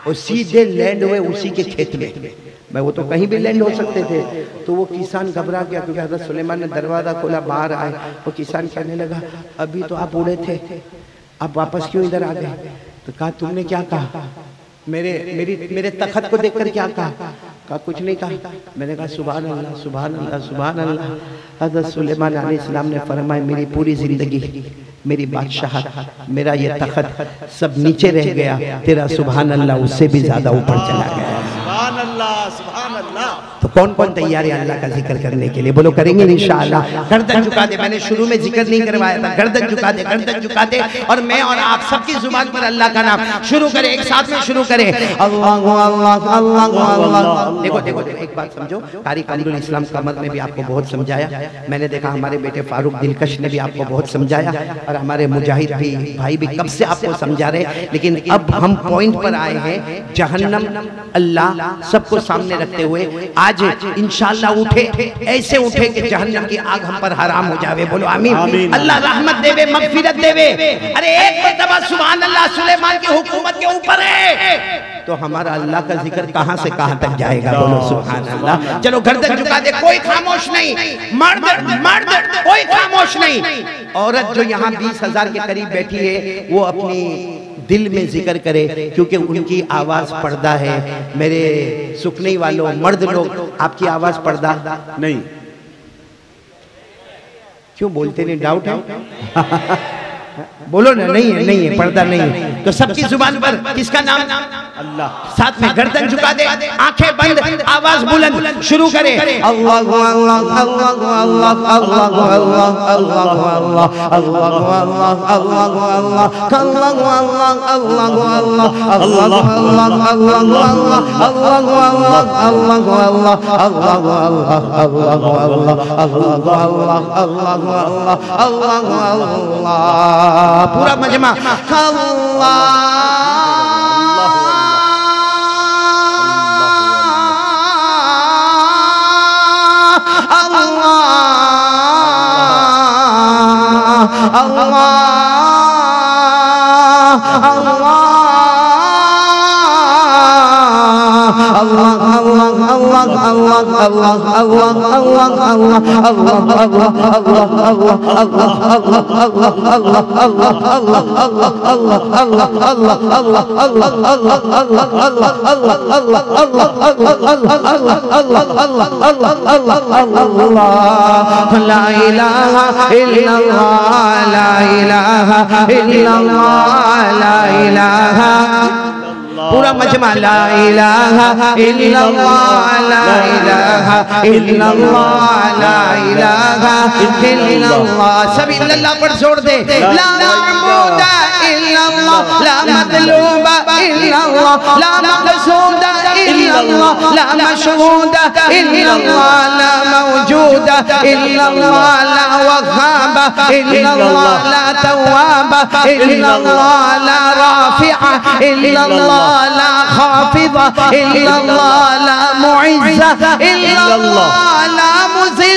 और सीधे लैंड हुए उसी के खेत में। मैं वो तो कहीं भी लैंड हो सकते थे। तो वो किसान घबरा गया क्योंकि हज़रत सुलेमान ने दरवाजा खोला, बाहर आए। वो किसान कहने लगा अभी तो आप उड़े थे, आप वापस क्यों इधर आ गए? तो कहा तुमने क्या कहा? मेरे तख्त को देखकर क्या कहा? कुछ नहीं कहा। मैंने कहा सुभान अल्लाह, सुभान अल्लाह, सुभान अल्लाह। हज़रत सुलेमान अलैहिस्सलाम ने फरमाया मेरी पूरी जिंदगी, मेरी बादशाहत, मेरा ये तख्त सब नीचे रह गया, तेरा सुभान अल्लाह उससे भी ज्यादा ऊपर चला गया। सुभान अल्लाह, सुभान अल्लाह। तो कौन कौन तैयार है अल्लाह का जिक्र करने के लिए? बोलो करेंगे इंशाअल्लाह। गर्दन झुका दे, मैंने शुरू में जिक्र नहीं करवाया था। गर्दन झुका दे, गर्दन झुका दे, और मैं और आप सबकी जुबान पर अल्लाह का नाम शुरू करें, एक साथ में शुरू करें। अल्लाहु अल्लाह, अल्लाहु अल्लाह। देखो देखो एक बात समझो, तारीख अमरुल इस्लाम कमर ने भी आपको बहुत समझाया। मैंने देखा हमारे बेटे फारूक दिलकश ने भी आपको बहुत समझाया, और हमारे मुजाहिद भी भाई भी कब से आपको समझा रहे। लेकिन अब हम पॉइंट पर आए हैं, जहन्नम अल्लाह सबको सामने रखते हुए आज इंशाअल्लाह उठे, ऐसे उठे कि जहन्नम की आग हम पर हराम हो जावे। बोलो आमीन। अल्लाह रहमत देवे, मगफिरत देवे। अरे एक मर्तबा सुभान अल्लाह, सुलेमान की हुकूमत के ऊपर है तो हमारा अल्लाह का जिक्र कहां से कहां तक जाएगा? बोलो सुभान अल्लाह। चलो गर्दन झुका दे, कोई खामोश नहीं। मर्द कोई खामोश नहीं। औरत जो यहाँ 20,000 के करीब बैठी है वो अपनी दिल में जिक्र करे, क्योंकि उनकी आवाज पर्दा है। मेरे सुखने वालों मर्द लोग, आपकी आवाज पर्दा नहीं। क्यों बोलते नहीं? डाउट है? बोलो ना, नहीं है, नहीं है, पर्दा नहीं है। तो सबकी जुबान पर किसका नाम? अल्लाह। साथ में गर्दन झुका दे, आंखें बंद, आवाज बुलंद, शुरू करें। अल्लाहु अल्लाह, अल्लाहु अल्लाह, अल्लाहु अल्लाह, अल्लाहु अल्लाह, अल्लाहु अल्लाह, अल्लाहु अल्लाह, अल्लाहु अल्लाह, अल्लाहु अल्लाह, अल्लाहु अल्लाह, अल्लाहु अल्लाह, अल्लाहु अल्लाह, अल्लाहु अल्लाह, अल्लाहु अल्लाह, अल्लाहु अल्लाह, अल्लाहु अल्लाह, अल्लाहु अल्लाह, अल्लाहु अल्लाह। पूरा मजमा पूरा मजमा ला इलाहा इल्लल्लाह, ला इलाहा इल्लल्लाह, ला इलाहा इल्लल्लाह। सब इल्लल्लाह पर जोड़ दे। ला माबूदा इल्लल्लाह, ला मतलूबा इल्लल्लाह, ला मक़सूदा इल्लल्लाह, ला मशहूदा इल्लल्लाह, ला मौजूदा इल्लल्लाह, ला वहाबा इल्लल्लाह, ला तवाबा इल्लल्लाह, ला राफिआ इल्लल्लाह, ला खाफिदा इल्लल्लाह, ला मुइज़्ज़ा इल्लल्लाह, ला मुज़िल्ला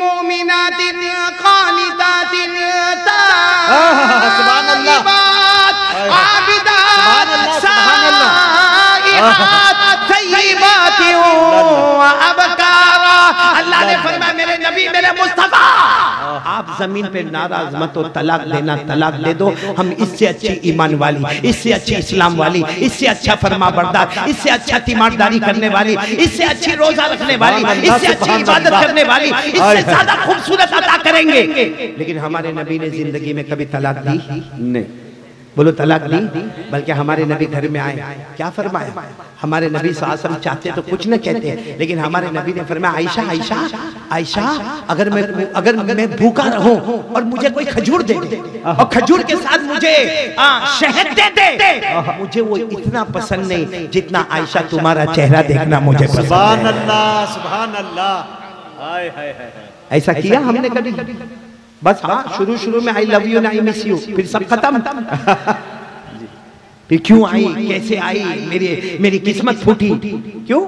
मोमिनातिन कानितातिन सुभान अल्लाह, ताइबात आबिदात साइहात तय्यिबातिन अबकारा। अल्लाह ने फरमाया मेरे नबी मेरे मुस्तफा आप जमीन पे नाराज मत हो, तलाक देना तलाक दे दो। हम इससे अच्छी ईमान वाली, इससे अच्छी इस्लाम वाली, इससे अच्छा फरमा बरदार, इससे अच्छा तीमारदारी करने वाली, इससे अच्छी रोजा रखने वाली, इससे अच्छी इबादत करने वाली, इससे ज्यादा खूबसूरत अता करेंगे। लेकिन हमारे नबी ने जिंदगी में कभी तलाक दी नहीं। बोलो तलाक दी। बल्कि हमारे नबी घर में आए, क्या फरमाया? हमारे नबी सल्लल्लाहु अलैहि वसल्लम चाहते तो कुछ न कहते, लेकिन हमारे नबी ने फरमाया आयशा आयशा आयशा अगर मैं भूखा रहूं और मुझे कोई खजूर दे दे और खजूर के साथ मुझे शहद दे दे, मुझे वो इतना पसंद नहीं जितना आयशा तुम्हारा चेहरा देखना मुझे पसंद है। सुभान अल्लाह, सुभान अल्लाह। हाय हाय हाय। ऐसा किया हमने कभी? बस हाँ, शुरू में आई लव यू ना आई मिस यू, फिर सब खत्म। फिर क्यों आई, कैसे आई, मेरी किस्मत फूटी क्यों?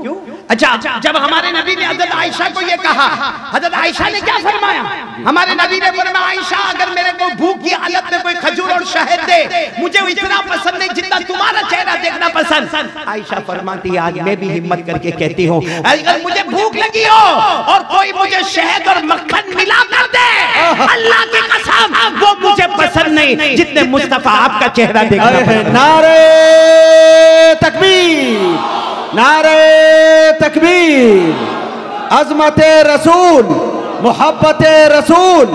अच्छा, जब हमारे नबी ने हजरत आयशा को ये कहा, हजरत आयशा ने क्या फरमाया? हमारे नबी ने फरमाया आयशा अगर मेरे को भूख की हालत में कोई खजूर और शहद दे, मुझे इतना पसंद नहीं जितना तुम्हारा चेहरा देखना पसंद। आयशा फरमाती है आज मैं भी हिम्मत करके कहती हूँ अगर मुझे भूख लगी हो और कोई मुझे शहद और मक्खन मिला कर दे, अल्लाह की कसम वो मुझे पसंद नहीं जितने मुस्तफा आपका चेहरा देखना पसंद। नारे तकबीर, नारे तकबीर, अज़मत रसूल, मोहब्बत रसूल।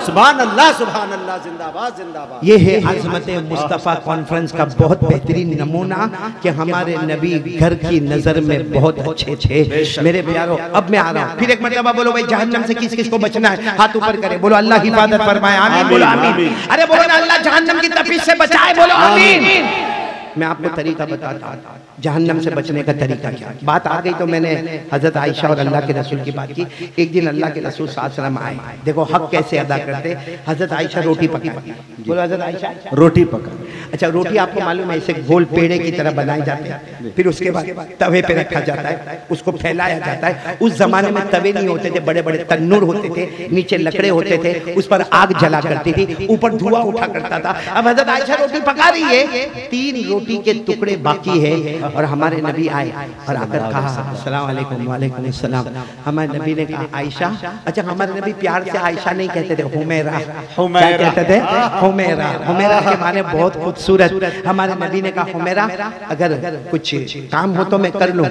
सुभान अल्लाह, सुभान अल्लाह, जिंदाबाद जिंदाबाद। ये है अज़मत मुस्तफ़ा कॉन्फ्रेंस का बहुत बेहतरीन नमूना कि हमारे नबी घर की नजर में बहुत अच्छे थे। मेरे प्यारो अब मैं आ रहा हूँ, फिर एक मरतबा बोलो भाई जहन्नम से किस किस को बचना है, हाथ ऊपर करे, बोलो अल्लाह हिफाजत फरमाए, आमीन बोलो आमीन। अरे बोलो ना अल्लाह जहन्नम की तपिश से बचाए, बोलो आमीन। मैं आपको तरीका बताता हूँ जहन्नम से बचने का तरीका क्या। बात आ गई तो मैंने हजरत आयशा और अल्लाह के रसूल की बात की। एक दिन अल्लाह के रसूल सल्लल्लाहु अलैहि वसल्लम आए, देखो हक कैसे अदा करते। हजरत आयशा रोटी पका, बोलो हजरत आयशा रोटी पका। अच्छा रोटी आपको मालूम है ऐसे गोल पेड़े की तरह बनाए जाते हैं, फिर उसके बाद तवे पे रखा जाता है, उसको फैलाया जाता है। उस जमाने में तवे नहीं होते थे, बड़े बड़े तन्नूर होते थे, नीचे लकड़े होते थे, उस पर आग जला करती थी, ऊपर धुआं उठा करता था। अब हजरत आयशा रोटी पका रही है, 3 रोटी के टुकड़े बाकी है और हमारे नबी आए और आकर कहा अस्सलाम वालेकुम। वालेकुम अस्सलाम। हमारे नबी ने कहा आयशा, अच्छा हमारे नबी प्यार से आयशा नहीं कहते थे, हुमैरा कहते थे, हुमैरा। हुमैरा के माने बहुत खूबसूरत। हमारे नबी ने कहा हुमैरा अगर कुछ काम हो तो मैं कर लूं।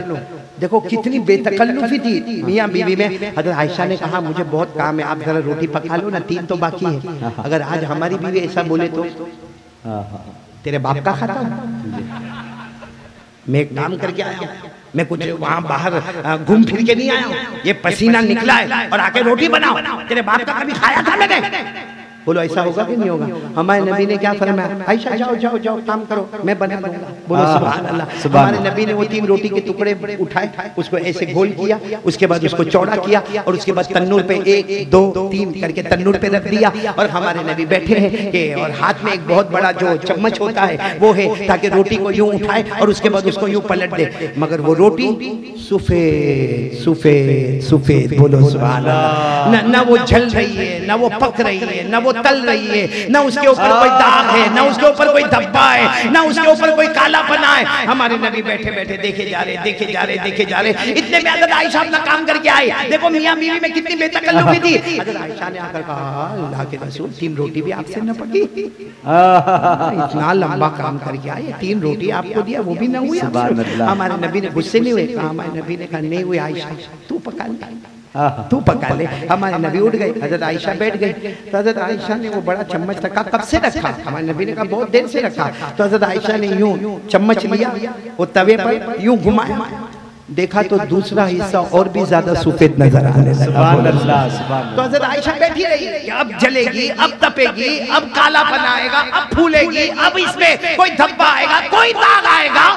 देखो कितनी बेतकल्लुफी थी मियां बीवी में। हजरत आयशा ने कहा मुझे बहुत काम है, आप जरा रोटी पका लो ना, 3 तो बाकी है। अगर आज हमारी बीवी ऐसा बोले तो तेरे बाप का खाता हूं, मैं एक काम करके आया हूं, मैं कुछ वहां बाहर घूम फिर के नहीं आया हूं, ये पसीना निकला है और आके रोटी बनाओ, तेरे बाप का कभी खाया था मैंने? बोलो ऐसा होगा कि नहीं होगा? हमारे नबी ने क्या फरमाया आयशा जाओ जाओ जाओ काम करो, मैं बना दूंगा। बोलो सुभान अल्लाह। हमारे नबी ने वो 3 रोटी के टुकड़े उठाए, उसको ऐसे गोल किया, उसके बाद उसको चौड़ा किया और उसके बाद तन्नूर पे 1 2 3 करके तन्नूर पे रख दिया। और हमारे नबी बैठे हैं कि और हाथ में एक बहुत बड़ा जो चम्मच होता है वो है, ताकि रोटी को यूं उठाए और उसके बाद उसको यूं पलट दे। मगर वो रोटी सफेद सफेद सफेद, बोलो सुभान अल्लाह। ना वो जल रही है, ना वो पक रही है, ना वो तल रही है, ना उसके ऊपर कोई दाग है, ना उसके ऊपर कोई धब्बा है, ना उसके ऊपर कोई काला पना है। हमारे नबी बैठे बैठे देखे जा रहे, देखे जा रहे, देखे जा रहे। इतने में हज़रत आयशा अपना काम करके आए। देखो मियां बीवी में कितनी बेतकल्लुफी थी। हज़रत आयशा ने आकर कहा अल्लाह के रसूल 3 रोटी भी आपसे न पकी, इतना लंबा काम करके आए, 3 रोटी आपको दिया वो भी न हुई। हमारे नबी ने गुस्से नहीं हुए, हमारे नबी ने कहा नहीं हुई आयशा तू पका ले, तू पका ले। हमारे नबी उठ गए, हजरत आयशा बैठ गई। तो हजरत आयशा ने वो बड़ा चम्मच रखा, कब से रखा? हमारे नबी ने कहा बहुत देर से रखा। तो हजरत आयशा ने यूं चम्मच लिया, वो तवे पर यूं घुमाया, देखा तो दूसरा हिस्सा और भी ज्यादा सफेद नजर आने लगा। तो हजरत आयशा बैठी रही, अब जलेगी, अब तपेगी, अब काला बनाएगा, अब फूलेगी, अब इसमें कोई धब्बा आएगा, कोई दाग आएगा।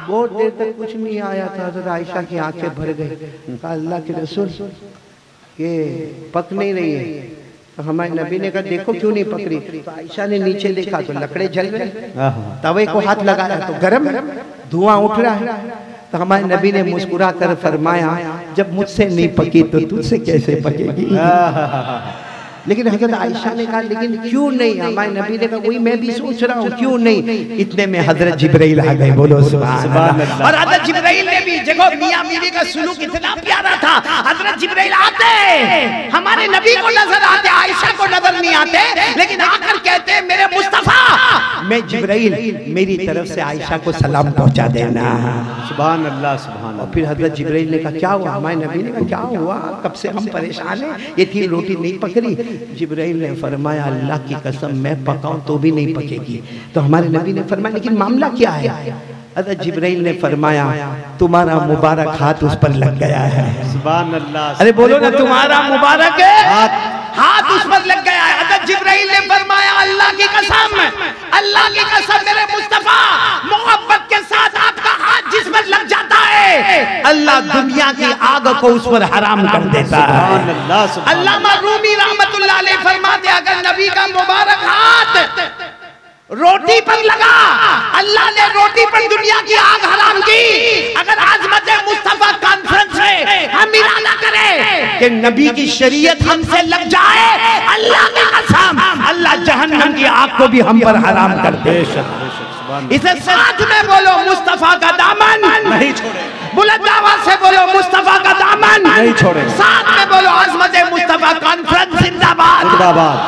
बहुत देर तक कुछ नहीं आया था। हजरत आयशा की आंखें भर गई। कहा अल्लाह के रसूल ये पक नहीं रही है। तो हमारे नबी ने कहा देखो क्यों नहीं पक रही? तो आयशा ने नीचे देखा तो लकड़े जल रहे, तवे को हाथ लगाया तो गरम धुआं उठ रहा है। तो हमारे नबी ने मुस्कुरा कर फरमाया जब मुझसे नहीं पकी तो तुझसे कैसे पकेगी। लेकिन हजरत आयशा ने कहा लेकिन क्यों नहीं, हमारे नबी ने कहा वही मैं भी सोच रहा हूँ क्यों नहीं। इतने में हजरत जिब्राइल आ गए, बोलो सुभान अल्लाह। और हजरत जिब्राइल ने भी देखो मियां बीवी का सुलूक इतना प्यारा था, हजरत जिब्राइल आते हमारे नबी को नजर आते, आयशा को नजर नहीं आते, लेकिन आकर कहते मेरे मुस्तफा, मैं जिब्राइल मेरी तरफ से आयशा को सलाम पहुंचा देना। सुभान अल्लाह सुभान अल्लाह। और फिर हजरत जिब्राइल ने कहा क्या हुआ, हमारे नबी ने कहा क्या हुआ, कब से हम परेशान हैं, ये 3 रोटी नहीं पक रही। जिब्राइल ने फरमाया अल्लाह की कसम मैं पकाऊं तो भी नहीं पकेगी। तो हमारे नबी ने फरमाया लेकिन मामला क्या है। हजरत जिब्राइल ने फरमाया तुम्हारा मुबारक हाथ उस पर लग गया है। सुभान अल्लाह। अरे बोलो ना, तुम्हारा मुबारक हाथ उस पर लग गया है। हजरत जिब्राइल ने फरमाया अल्लाह की कसम, अल्लाह की कसम मेरे मुस्तफा, मोहब्बत के साथ आपका हाथ जिस पर लग जाता है अल्लाह दुनिया की आग को उस पर हराम कर देता है। अल्लामा रूमी रहमतुल्लाह अलैह फरमाते अगर नबी का मुबारक हाथ रोटी पर लगा, अल्लाह ने रोटी पर दुनिया की आग हराम की। अगर आज़मत मुस्तफा कॉन्फ्रेंस में हम इरादा करें कि नबी की शरीयत हमसे लग जाए, अल्लाह की कसम अल्लाह जहन्नम की आग को भी हम पर हराम कर दे। इसे साथ में बोलो मुस्तफा का दामन नहीं छोड़े, बुलंद आवाज से बोलो मुस्तफा का दामन नहीं छोड़े, साथ में बोलो आज़मत मुस्तफा कॉन्फ्रेंस जिंदाबाद जिंदाबाद।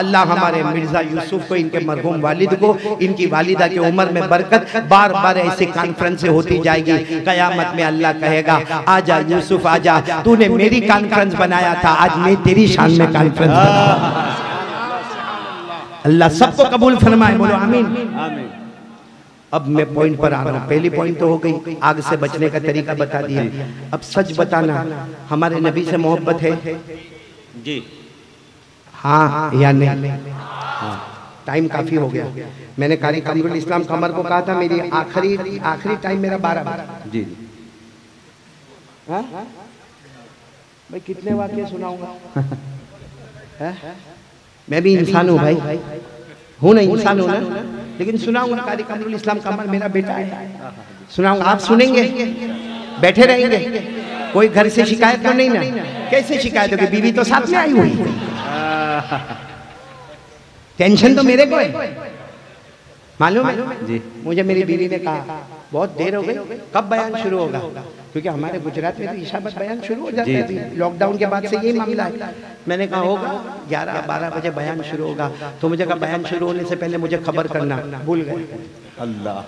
अल्लाह हमारे मिर्जा यूसुफ को, इनके मरहूम वालिद को, इनकी वालिदा की उम्र में बरकत, बार बार ऐसी कॉन्फ्रेंस होती जाएगी। कयामत में अल्लाह कहेगा आजा यूसुफ आजा, तूने मेरी कॉन्फ्रेंस बनाया था, आज मैं तेरी शान में कॉन्फ्रेंस बनाऊंगा। अल्लाह सबको कबूल फरमाए, बोलो आमीन आमीन। अब मैं पॉइंट पर आ रहा हूँ। पहली पॉइंट तो हो गई, आग से बचने का तरीका बता दिया। अब सच बताना, हमारे नबी से मोहब्बत है जी हाँ या नहीं। टाइम काफी हो गया। मैंने कारी कमरुल इस्लाम कमर को कहा था मेरी आखिरी टाइम मेरा 12 जी। भाई कितने वाक्य सुनाऊंगा। मैं भी इंसान हूँ भाई, हूँ ना, इंसान हूँ ना, लेकिन सुनाऊंगा। कारी कमरुल इस्लाम कमर मेरा बेटा है, सुनाऊंगा। आप सुनेंगे, बैठे रहेंगे, कोई घर से शिकायत तो नहीं ना। कैसे शिकायत होगी, बीवी तो साथ में आई हुई, टेंशन तो मेरे को है, मालूम है जी। मुझे मेरी बीवी ने कहा बहुत देर हो गई, कब बयान शुरू होगा, क्योंकि हमारे गुजरात में तो ईशा बाद बयान शुरू हो जाता है, लॉकडाउन के बाद से यही मामला है। मैंने कहा होगा 11-12 बजे बयान शुरू होगा, तो मुझे कहा बयान शुरू होने से पहले मुझे खबर करना, भूल गए। अल्लाह,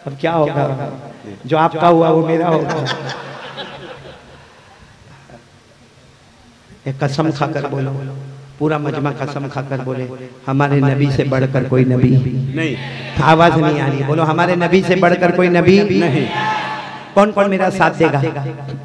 अब क्या होगा, जो आपका हुआ वो मेरा होगा। एक कसम खाकर बोलो, पूरा मजमा कसम खाकर बोले हमारे नबी से बढ़कर कोई नबी नहीं। आवाज नहीं आ रही, बोलो हमारे नबी से बढ़कर कोई नबी नहीं। कौन कौन मेरा साथ देगा,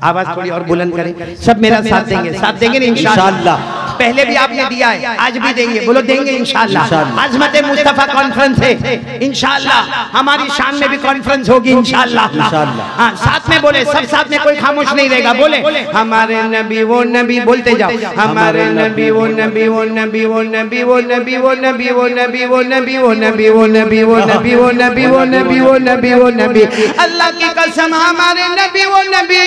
आवाज थोड़ी और बुलंद करें। सब मेरा साथ देंगे, साथ देंगे ना इंशाअल्लाह। पहले भी आपने दिया है, आज भी देंगे, बोलो देंगे इंशाअल्लाह। आज़मत मुस्तफा कॉन्फ्रेंस है इंशाअल्लाह, हमारी शान में भी कॉन्फ्रेंस होगी इंशाअल्लाह। हाँ साथ में बोले, सब साथ में, कोई खामोश नहीं रहेगा। बोले हमारे नबी वो नबी, बोलते जाओ हमारे नबी वो नबी वो नबी वो नबी वो नबी वो नबी वो नबी वो नबी वो नबी वो नबी वो नबी वो नबी वो नबी वो नबी वो नबी, अल्लाह की कसम हमारे नबी वो नबी।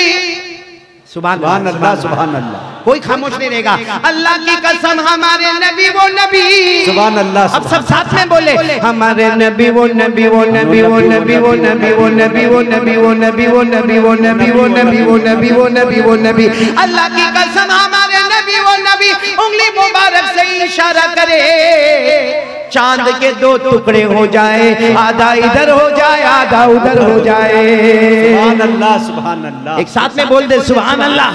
सुभान अल्लाह, सुभान अल्लाह, कोई खामोश नहीं रहेगा। अल्लाह की कसम हमारे नबी वो नबी, सुभान अल्लाह। अब सब साथ में बोले हमारे नबी वो नबी वो नबी वो नबी वो नबी वो नबी वो नबी वो नबी वो नबी वो नबी वो नबी वो नबी वो नबी वो नबी, अल्लाह की कसम हमारे नबी वो नबी। उंगली मुबारक से इशारा करे, चांद के 2 टुकड़े हो जाए, आधा इधर हो जाए आधा उधर हो जाए। सुभान अल्लाह, सुभान अल्लाह। एक साथ में बोल दे सुभान अल्लाह।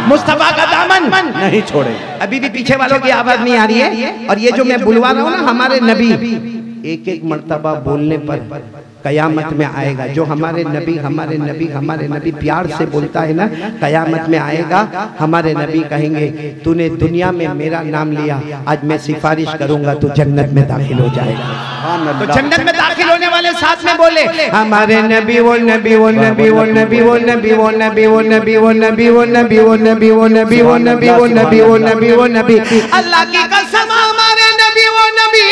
मुस्तफा का दामन नहीं छोड़े। अभी भी पीछे वालों की आवाज नहीं आ रही है। और ये जो मैं बुलवा रहा हूँ ना, हमारे नबी एक एक मर्तबा बोलने पर कयामत में आएगा। जो हमारे नबी प्यार से बोलता है ना, कयामत में आएगा हमारे नबी कहेंगे तूने दुनिया में मेरा नाम लिया, आज मैं सिफारिश करूंगा तो जन्नत में दाखिल हो जाएगा। तो जन्नत में दाखिल होने वाले साथ में बोले हमारे नबी वो नबी वो नबी वो नबी वो नबी वो नबी वो नबी वो नबी वो नबी वो नबी वो नबी वो नबी वो नबी वो नबी वो नबी, अल्लाह की कसम हमारे नबी वो नबी।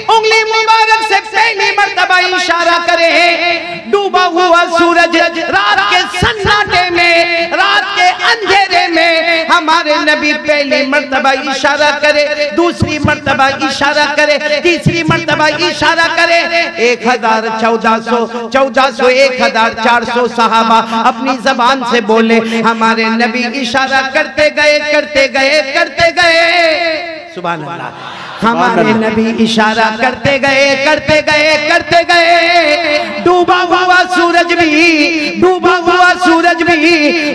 उंगली मुबारक से पहली मर्तबा इशारा करे, डूबा हुआ सूरज रात के सन्नाटे में, रात नबी पहली मर्तबा इशारा करे, दूसरी मर्तबा इशारा करे, तीसरी मर्तबा इशारा करे। 1400 1400 सहाबा अपनी जबान से बोले, हमारे नबी इशारा करते गए करते गए करते गए। सुभान अल्लाह। हमारे नबी इशारा करते गए करते गए करते गए। डूबा हुआ सूरज भी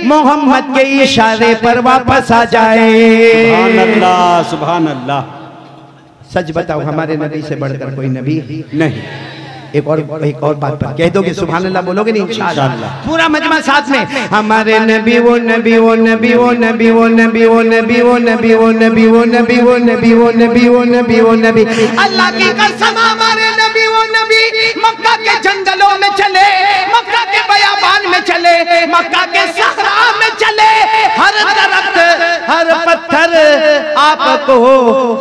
मोहम्मद के इशारे पर वापस आ जाए। सुभान अल्लाह, सुभान अल्लाह। सच बताओ, हमारे नबी से बढ़कर कोई नबी नहीं। एक और बात पर कह दोगे सुभान अल्लाह, बोलोगे नहीं इंशाअल्लाह? पूरा मजमा साथ में। हमारे नबी वो नबी वो नबी वो नबी वो नबी वो नबी वो नबी वो नबी वो नबी वो नबी वो नबी वो नबी वो नबी। अल्लाह की कसम, हमारे नबी वो नबी मक्का के जंगलों में चले, मक्का के बयाबान में चले, मक्का के सहरा में चले, हर दरख्त हर पत्थर आपको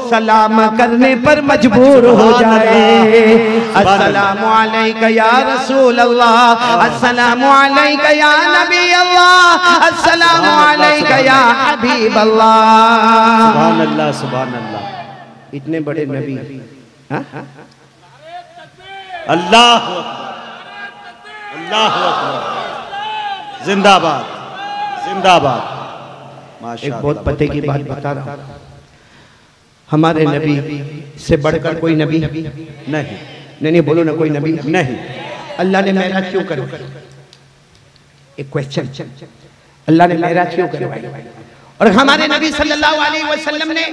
सलाम करने पर मजबूर हो जाए। अस्सलाम अलैका या रसूल अल्लाह, अस्सलामु अलैका या नबी अल्लाह, अस्सलामु अलैका या हबीब अल्लाह। सुभान अल्लाह, सुभान अल्लाह। इतने बड़े नबी। अल्लाह अल्लाह जिंदाबाद जिंदाबाद। एक बहुत पते की बात बता रहा हूं, हमारे नबी से बढ़कर कोई नबी नहीं। नहीं बोलो ना, कोई नबी नहीं। अल्लाह ने मेराज क्यों करवाई? एक क्वेश्चन, अल्लाह ने मेराज क्यों करवाई? और हमारे नबी सल्लल्लाहु अलैहि वसल्लम ने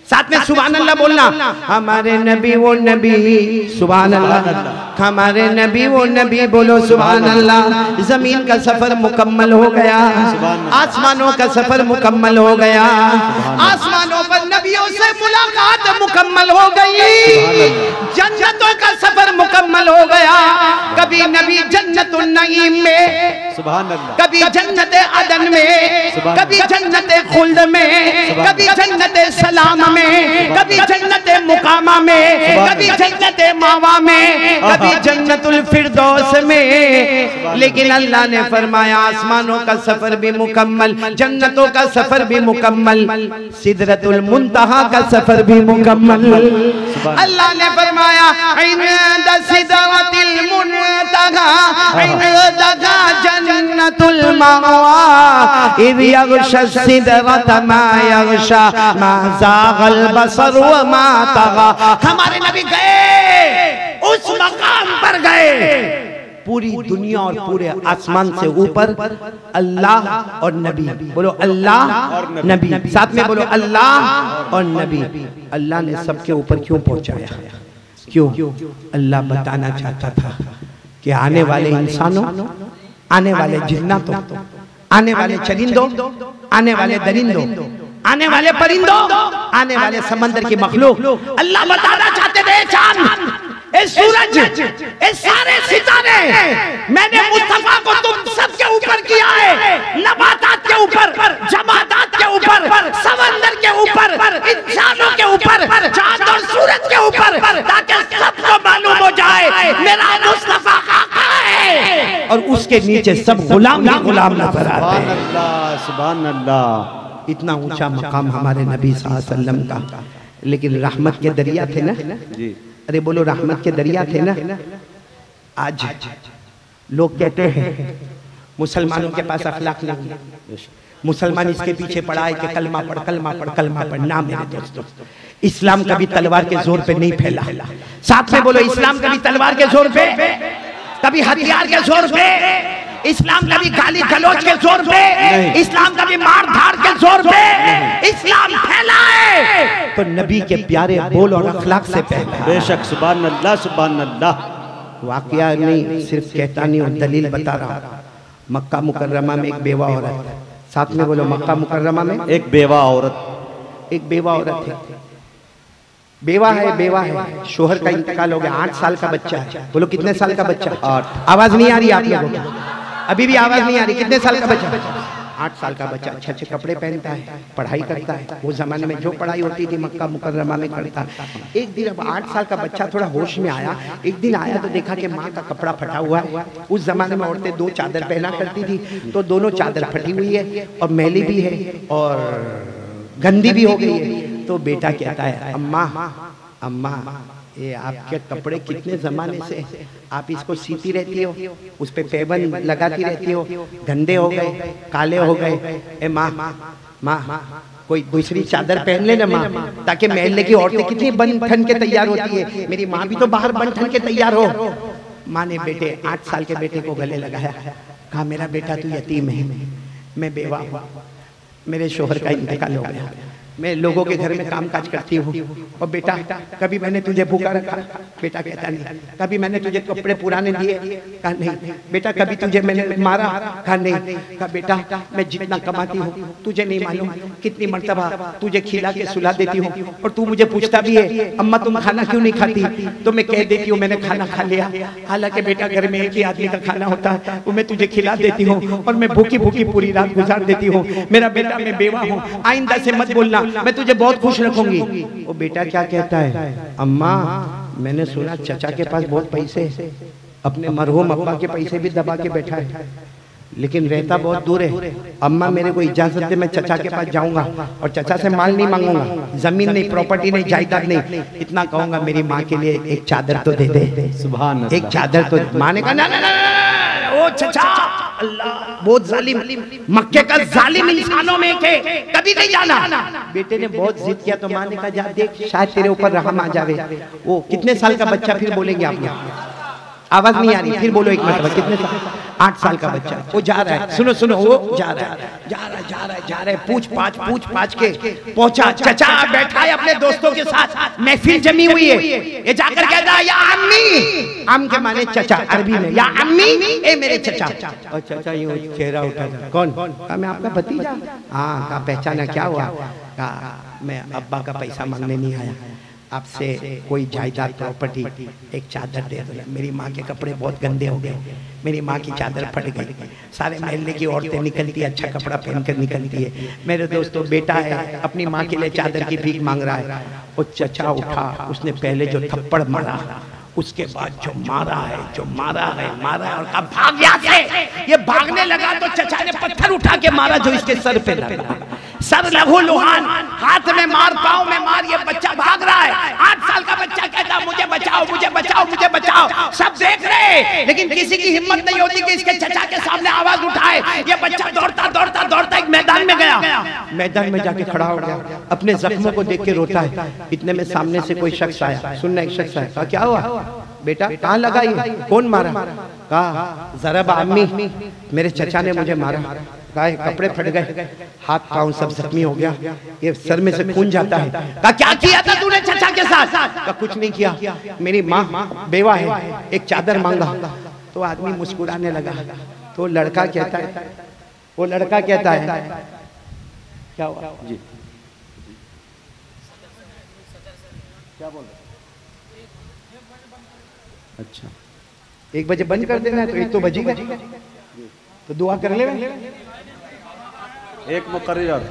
साथ में सुभान अल्लाह बोलना। हमारे नबी वो नबी, सुभान अल्लाह। हमारे नबी वो नबी, बोलो सुभान अल्लाह। जमीन का सफर मुकम्मल हो गया, आसमानों का सफर मुकम्मल हो गया, आसमानों पर नबियों से मुलाकात मुकम्मल हो गई, जन्नतों का सफर मुकम्मल हो गया। कभी नबी जन्नतुन नईम में, सुभान अल्लाह, कभी जन्नत अदन में, कभी जन्नत खुल्द में, कभी जन्नत सलाम में, कभी जन्नत मुकामा में, कभी जन्नत मावा में, कभी जन्नतुल फिरदौस में। लेकिन अल्लाह ने फरमाया आसमानों का सफर भी मुकम्मल, जन्नतों का सफर भी मुकम्मल, सिदरतुल मुंतहा का सफर भी मुकम्मल। अल्लाह ने फरमाया इंद सिदरतिल मुंतहा इंदहा जन्नतुल मावा इद यगशा सिदरत मा यगशा मा ज़ागल बसर व मा तगा। हमारे नबी गए, उस मकाम पर गए, पूरी दुनिया और पूरे आसमान से ऊपर अल्लाह और नबी, बोलो अल्लाह और नबी, साथ में बोलो अल्लाह और नबी। अल्लाह ने सबके ऊपर क्यों पहुंचाया? क्यों? अल्लाह बताना चाहता था कि आने वाले इंसानों, आने वाले जिन्नातों, आने वाले चरिंदों, आने वाले दरिंदों, आने वाले परिंदों, आने वाले समंदर की मखलूक, अल्लाह बताना चाहते थे चांद, ए सूरज, ए सारे सितारे, मैंने मुस्तफा को तुम सबके ऊपर किया है, नबातात के ऊपर, जमादात के ऊपर, समंदर के ऊपर, इंसानों के ऊपर, चांद और सूरज के ऊपर, ताकि सबको मालूम हो जाए मेरा मुस्तफा आका है। और उसके नीचे सब गुलाम ही गुलाम नजर आते हैं। सुभान अल्लाह, सुभान अल्लाह। इतना ऊंचा मकाम हमारे नबी सल्लल्लाहु अलैहि वसल्लम का। लेकिन रहमत के दरिया थे ना जी। अरे बोलो रहमत के दरिया थे ना। आज लोग कहते हैं मुसलमानों के पास अखलाक नहीं है, मुसलमान इसके पीछे पड़ा है कि कलमा पढ़ कलमा पढ़ कलमा पढ़। ना मेरे दोस्तों, इस्लाम कभी तलवार के जोर पे नहीं फैला। साथ में बोलो इस्लाम कभी तलवार के जोर पे, कभी हथियार के जोर पे, इस्लाम कभी गाली गलौज के जोर पे, इस्लाम कभी मार धाड़ के जोर पे इस्लाम फैला है तो नबी के प्यारे बोल और अखलाक से फैला। बेशक, सुभान अल्लाह, सुभान अल्लाह। वाकया नहीं, सिर्फ कहता नहीं और दलील बता रहा। मक्का मुकर्रमा में एक बेवा औरत, साथ में बोलो मक्का मुकर्रमा में एक बेवा औरत, एक बेवा औरत है। बेवा है, शोहर का इंतकाल हो गया, 8 साल का बच्चा है। बोलो कितने साल का बच्चा? 8। आवाज नहीं आ रही आप लोगों को? अभी भी आवाज नहीं आ रही? कितने साल का बच्चा? 8 साल का बच्चा अच्छे अच्छे कपड़े पहनता है, पढ़ाई करता है। वो जमाने में जो पढ़ाई होती थी मक्का मुकर्रमा में करता। एक दिन अब 8 साल का बच्चा थोड़ा होश में आया। एक दिन आया तो देखा कि माँ का कपड़ा फटा हुआ है। उस जमाने में औरतें 2 चादर पहना करती थी, तो दोनों चादर फटी हुई है और मैली भी है और गंदी भी हो गई है। तो बेटा कहता है, अम्मा अम्मा ये आपके कपड़े कितने जमाने से आप इसको सीती रहती हो, उस पे पेबन लगाती रहती हो, गंदे हो गए, काले हो गए। ए माँ माँ कोई दूसरी चादर पहन ले ना माँ, ताकि महल्ले की औरतें कितनी बन ठन के तैयार होती है, मेरी माँ भी तो बाहर बन ठन के तैयार हो। माँ ने बेटे 8 साल के बेटे को गले लगाया, कहा मेरा बेटा तू यतीम है, मैं बेवा हूँ, मेरे शोहर का इंतकाल हो गया, मैं लोगों के घर में काम काज करती हूँ। और बेटा कभी मैंने तुझे भूखा रखा? बेटा कहता नहीं। कभी मैंने तुझे कपड़े पुराने दिए? कहा नहीं। बेटा कभी तुझे मैंने मारा? कहा नहीं। कहा बेटा मैं जितना कमाती हूँ तुझे नहीं मालूम, कितनी मर्तबा तुझे खिला के सुला देती हूँ और तू मुझे पूछता भी है अम्मा तुम खाना क्यों नहीं खाती, तो मैं कह देती हूँ मैंने खाना खा लिया। हालांकि बेटा घर में एक ही आदमी का खाना होता है, वो मैं तुझे खिला देती हूँ और मैं भूखी भूखी पूरी रात गुजार देती हूँ। मेरा बेटा मैं बेवा हूँ, आइंदा से मत बोलना, मैं तुझे बहुत खुश रखूंगी। वो बेटा क्या कहता है, अम्मा मैंने सुना चचा के पास बहुत पैसे, अपने मरहूम अब्बा के पैसे भी दबा के बैठा है, लेकिन रहता बहुत दूर है। अम्मा मेरे को इजाजत दे, मैं चचा के पास जाऊंगा और चचा से माल नहीं मांगूंगा, जमीन नहीं, प्रॉपर्टी नहीं, जायदाद नहीं, इतना कहूंगा मेरी माँ के लिए एक चादर तो दे दे। सुभान, एक चादर तो। माँ ने कहा ना ना ना ओ चचा, अल्लाह बहुत जालिम, मक्के का जालिम इंसानों में के कभी नहीं जाना। बेटे ने बहुत जिद किया तो माँ ने कहा जा देख शायद तेरे ऊपर रहम आ जावे। वो कितने साल का बच्चा, फिर बोलेंगे आप लोग, आवाज नहीं आ रही, फिर बोलो एक मिनट। कितने साल? 8 साल का बच्चा। वो जा रहा है, सुनो सुनो, वो जा रहा है, पूछ पाछ के पहुंचा। चचा बैठा है अपने दोस्तों के साथ, महफिल जमी हुई है। ये जाकर कहता है या अम्मी, अम के माने चचा अरबी में, या अम्मी ए मेरे चचा। और चचा यूं चेहरा उठा, कौन? कहा मैं आपका भतीजा। हाँ, कहा पहचाना, क्या हुआ? कहा मैं अब्बा का पैसा मांगने नहीं आया, आपसे कोई जायदाद प्रॉपर्टी, एक चादर दे दो। मेरी माँ के कपड़े बहुत गंदे हो गए, मेरी माँ की चादर फट गई, सारे महल्ले की औरतें निकलती है, अच्छा कपड़ा पहनकर निकलती है। मेरे दोस्तों बेटा है अपनी माँ के लिए चादर की भीख मांग रहा है। वो चचा उठा, उसने पहले जो थप्पड़ मारा, उसके बाद जो मारा है और कहा भाग यहाँ से। ये भागने लगा तो चचा ने पत्थर उठा के मारा जो इसके सर पे लगा। सर लहू लुहान, हाथ में मार, पाँव में मार, ये बच्चा भाग रहा है। 8 साल का बच्चा कहता मुझे बचाओ मुझे बचाओ मुझे बचाओ। सब देख रहे लेकिन किसी की हिम्मत नहीं होती कि इसके चचा के सामने आवाज उठाए। ये बच्चा दौड़ता एक मैदान में गया, मैदान में जाके खड़ा हो गया, अपने जख्मों को देख के रोता है। इतने में सामने से कोई शख्स आया, सुनना, एक शख्स आया, कहा क्या हुआ बेटा, कहाँ लगा ये, कौन मारा? कहा जरा अम्मी, मेरे चचा ने मुझे मारा। कहा कपड़े फट गए, हाथ पांव सब जख्मी हो गया, ये सर में से खून जाता है। कहा क्या किया था तूने चचा के साथ? कहा कुछ नहीं किया, मेरी माँ बेवा है, एक चादर मांगा। तो आदमी मुस्कुराने लगा। तो लड़का कहता है क्या हुआ जी, क्या बोल रहे? अच्छा 1 बजे बंद कर देना है, तो 1 तो बजेगा, तो दुआ कर ले। एक मुकर्रर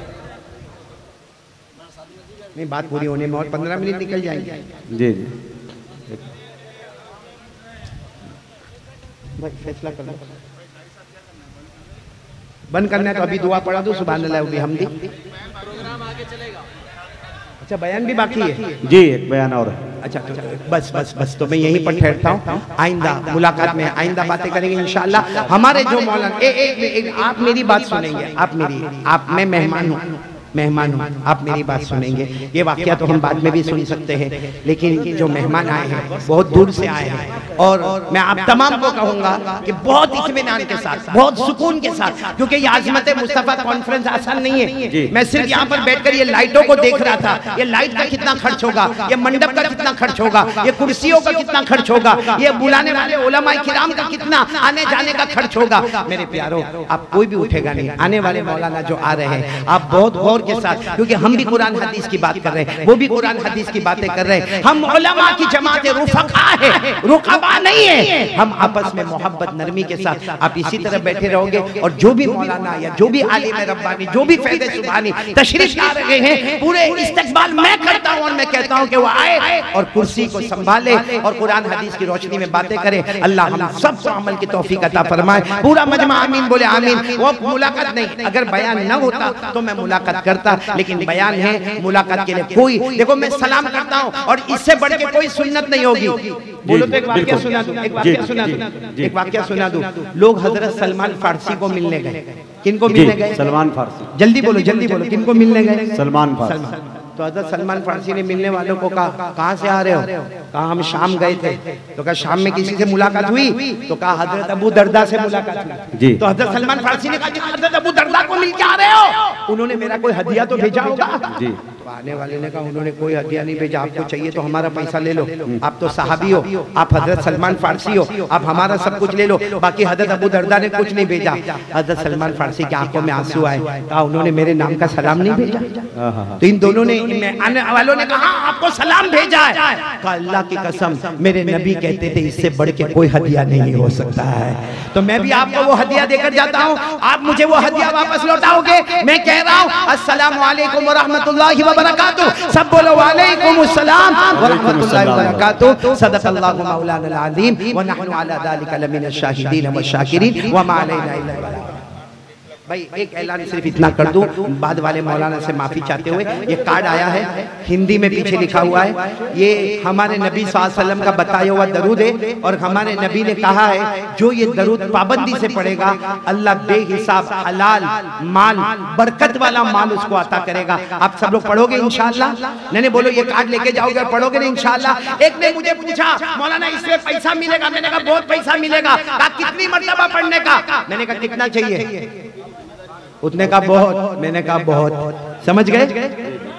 नहीं, बात पूरी होने में और 15 मिनट निकल जाएंगे। जी जी भाई फैसला कर लो, बंद करना है तो अभी दुआ पढ़ा दो, सुभान अल्लाह व बिहम्दी। प्रोग्राम आगे चलेगा। अच्छा बयान भी बाकी है जी, एक बयान और। अच्छा बस तो मैं यहीं पर ठहरता हूँ। आइंदा मुलाकात में आइंदा बातें करेंगे इंशाअल्लाह। हमारे जो मौलाना, आप मेरी बात सुनेंगे, मैं मेहमान हूँ, आप मेरी बात सुनेंगे। ये वाकया तो हम बाद में भी सुन सकते हैं, लेकिन जो मेहमान आए हैं बहुत दूर से आए हैं, और मैं आप तमाम को कहूँगा कि बहुत इत्मीनान के साथ, बहुत सुकून के साथ, क्योंकि ये आज़मत मुस्तफ़ा कॉन्फ्रेंस आसान नहीं है। मैं सिर्फ यहाँ पर बैठकर ये लाइटों को देख रहा था, ये लाइट का कितना खर्च होगा, ये मंडप का कितना खर्च होगा, ये कुर्सियों का कितना खर्च होगा, ये बुलाने वाले उलमाए किराम का कितना आने जाने का खर्च होगा। मेरे प्यारों, आप कोई भी उठेगा नहीं, आने वाले मौलाना जो आ रहे हैं, आप बहुत गौर के साथ, क्योंकि हम भी कुरान हदीस की बात कर रहे हैं, वो भी कुरान हदीस की बातें कर रहे हैं। हम उलमा की जमात रुफका है, रुकबा नहीं है। हम आपस में मोहब्बत नरमी के साथ आप इसी तरह बैठे रहोगे और जो भी मौलाना या जो भी आलिम रब्बानी जो भी फैज़ सुभानी तशरीफ ला रहे हैं, पूरे इस्तकबाल मैं करता हूं और मैं कहता हूं कि वो आए और कुर्सी को संभाले और कुरान हदीस की रोशनी में बातें करें। अल्लाह हम सबको अमल की तौफीक अता फरमाए। पूरा मजमा आमीन बोले आमीन। वो मुलाकात नहीं, अगर बयान न होता तो मैं मुलाकात करता, लेकिन बयान है, मुलाकात के लिए कोई, देखो मैं सलाम करता हूं और इससे बढ़ के कोई सुन्नत नहीं होगी। बोलो तो एक वाक्य सुना दूं, एक वाक्य सुना दूं, एक वाक्य सुना दूं। लोग हजरत सलमान फारसी को मिलने गए। किनको मिलने गए? सलमान फारसी। जल्दी बोलो, जल्दी बोलो, किनको मिलने गए? सलमान फारसी। तो हजरत सलमान फारसी ने मिलने वालों को कहा, कहाँ से आ रहे हो? कहा हम शाम गए थे। तो कहा शाम में किसी से मुलाकात हुई? तो कहा हजरत अबू दरदा से मुलाकात हुई जी। तो हजरत सलमान फारसी ने कहा हजरत अबू दरदा को मिल के आ रहे हो, उन्होंने मेरा कोई हदिया तो भेजा होगा जी। तो आने वाले ने कहा उन्होंने कोई हदिया नहीं भेजा, आपको चाहिए तो हमारा पैसा ले लो, आप तो सहाबी हो, आप हजरत सलमान फारसी हो, आप हमारा सब कुछ ले लो, बाकी हजरत अबू दरदा ने कुछ नहीं भेजा। हजरत सलमान फारसी की आंखों में आंसू आए, कहा उन्होंने मेरे नाम का सलाम नहीं भेजा। तो इन दोनों ने, आने वालों ने कहा आपको सलाम भेजा है। कहा अल्लाह की कसम, मेरे नबी कहते थे इससे बढ़ के कोई हदिया नहीं हो सकता है। तो मैं भी आपको वो हदिया देकर जाता हूँ, आप मुझे वो हदिया वापस लौटाओगे? मैं कह रहा हूँ अस्सलाम वालेकुम व रहमतुल्लाहि व बरकातुहू। सब बोलो वालेकुम अस्सलाम व रहमतुल्लाहि व बरकातुहू। सदक़ल्लाहु मौलाना अज़ीम व नहनु अला ज़ालिका लमिन अश-शाहिदीन व शाकिरीन व मा अलैना इल्ला अल बलाग। भाई एक ऐलान सिर्फ इतना कर दूं, बाद वाले मौलाना से माफी चाहते हुए, ये कार्ड आया है, हिंदी में पीछे लिखा हुआ है, ये हमारे नबी सल्लल्लाहु अलैहि वसल्लम का बताया हुआ दरूद है और हमारे नबी ने कहा है जो ये दरूद पाबंदी से पढ़ेगा अल्लाह बेहिसाब हलाल माल, बरकत वाला माल उसको अता करेगा। आप सब लोग पढ़ोगे इंशाअल्लाह? नहीं बोलो ये कार्ड लेके जाओगे और पढ़ोगे ना इंशाअल्लाह? एक ने मुझे पूछा मौलाना इसमें पैसा मिलेगा? मैंने कहा बहुत पैसा मिलेगा। कहा कितनी मर्तबा पढ़ने का? मैंने कहा कितना चाहिए? उतने का बहुत। मैंने कहा बहुत। समझ गए?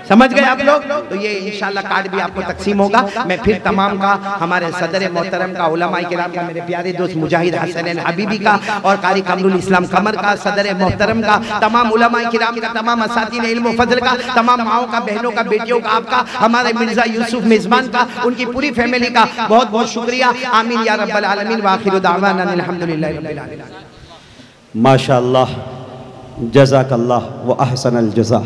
समझ गए आप लोग? तो ये इंशाल्लाह कार्ड भी आपको तकसीम होगा। मैं फिर तमाम का, हमारे सदर मोहतरम का, उलमा किराम का, मेरे प्यारे दोस्त मुजाहिद हसन हबीबी का और कारी कमरुल इस्लाम कमर का, सदर मोहतरम का, तमाम उलमा किराम का, तमाम असातिज़ इल्म व फज़ल का, तमाम माओं का, बहनों का, बेटियों का, आपका, हमारे मिर्जा यूसुफ मेजबान का, उनकी पूरी फैमिली का बहुत बहुत शुक्रिया। आमीन या रब्बल आलमीन व आखिरु दावाना अल्हम्दुलिल्लाहि रब्बिल आलमीन। माशाअल्लाह, जज़ाकल्लाह व अहसनल जज़ा।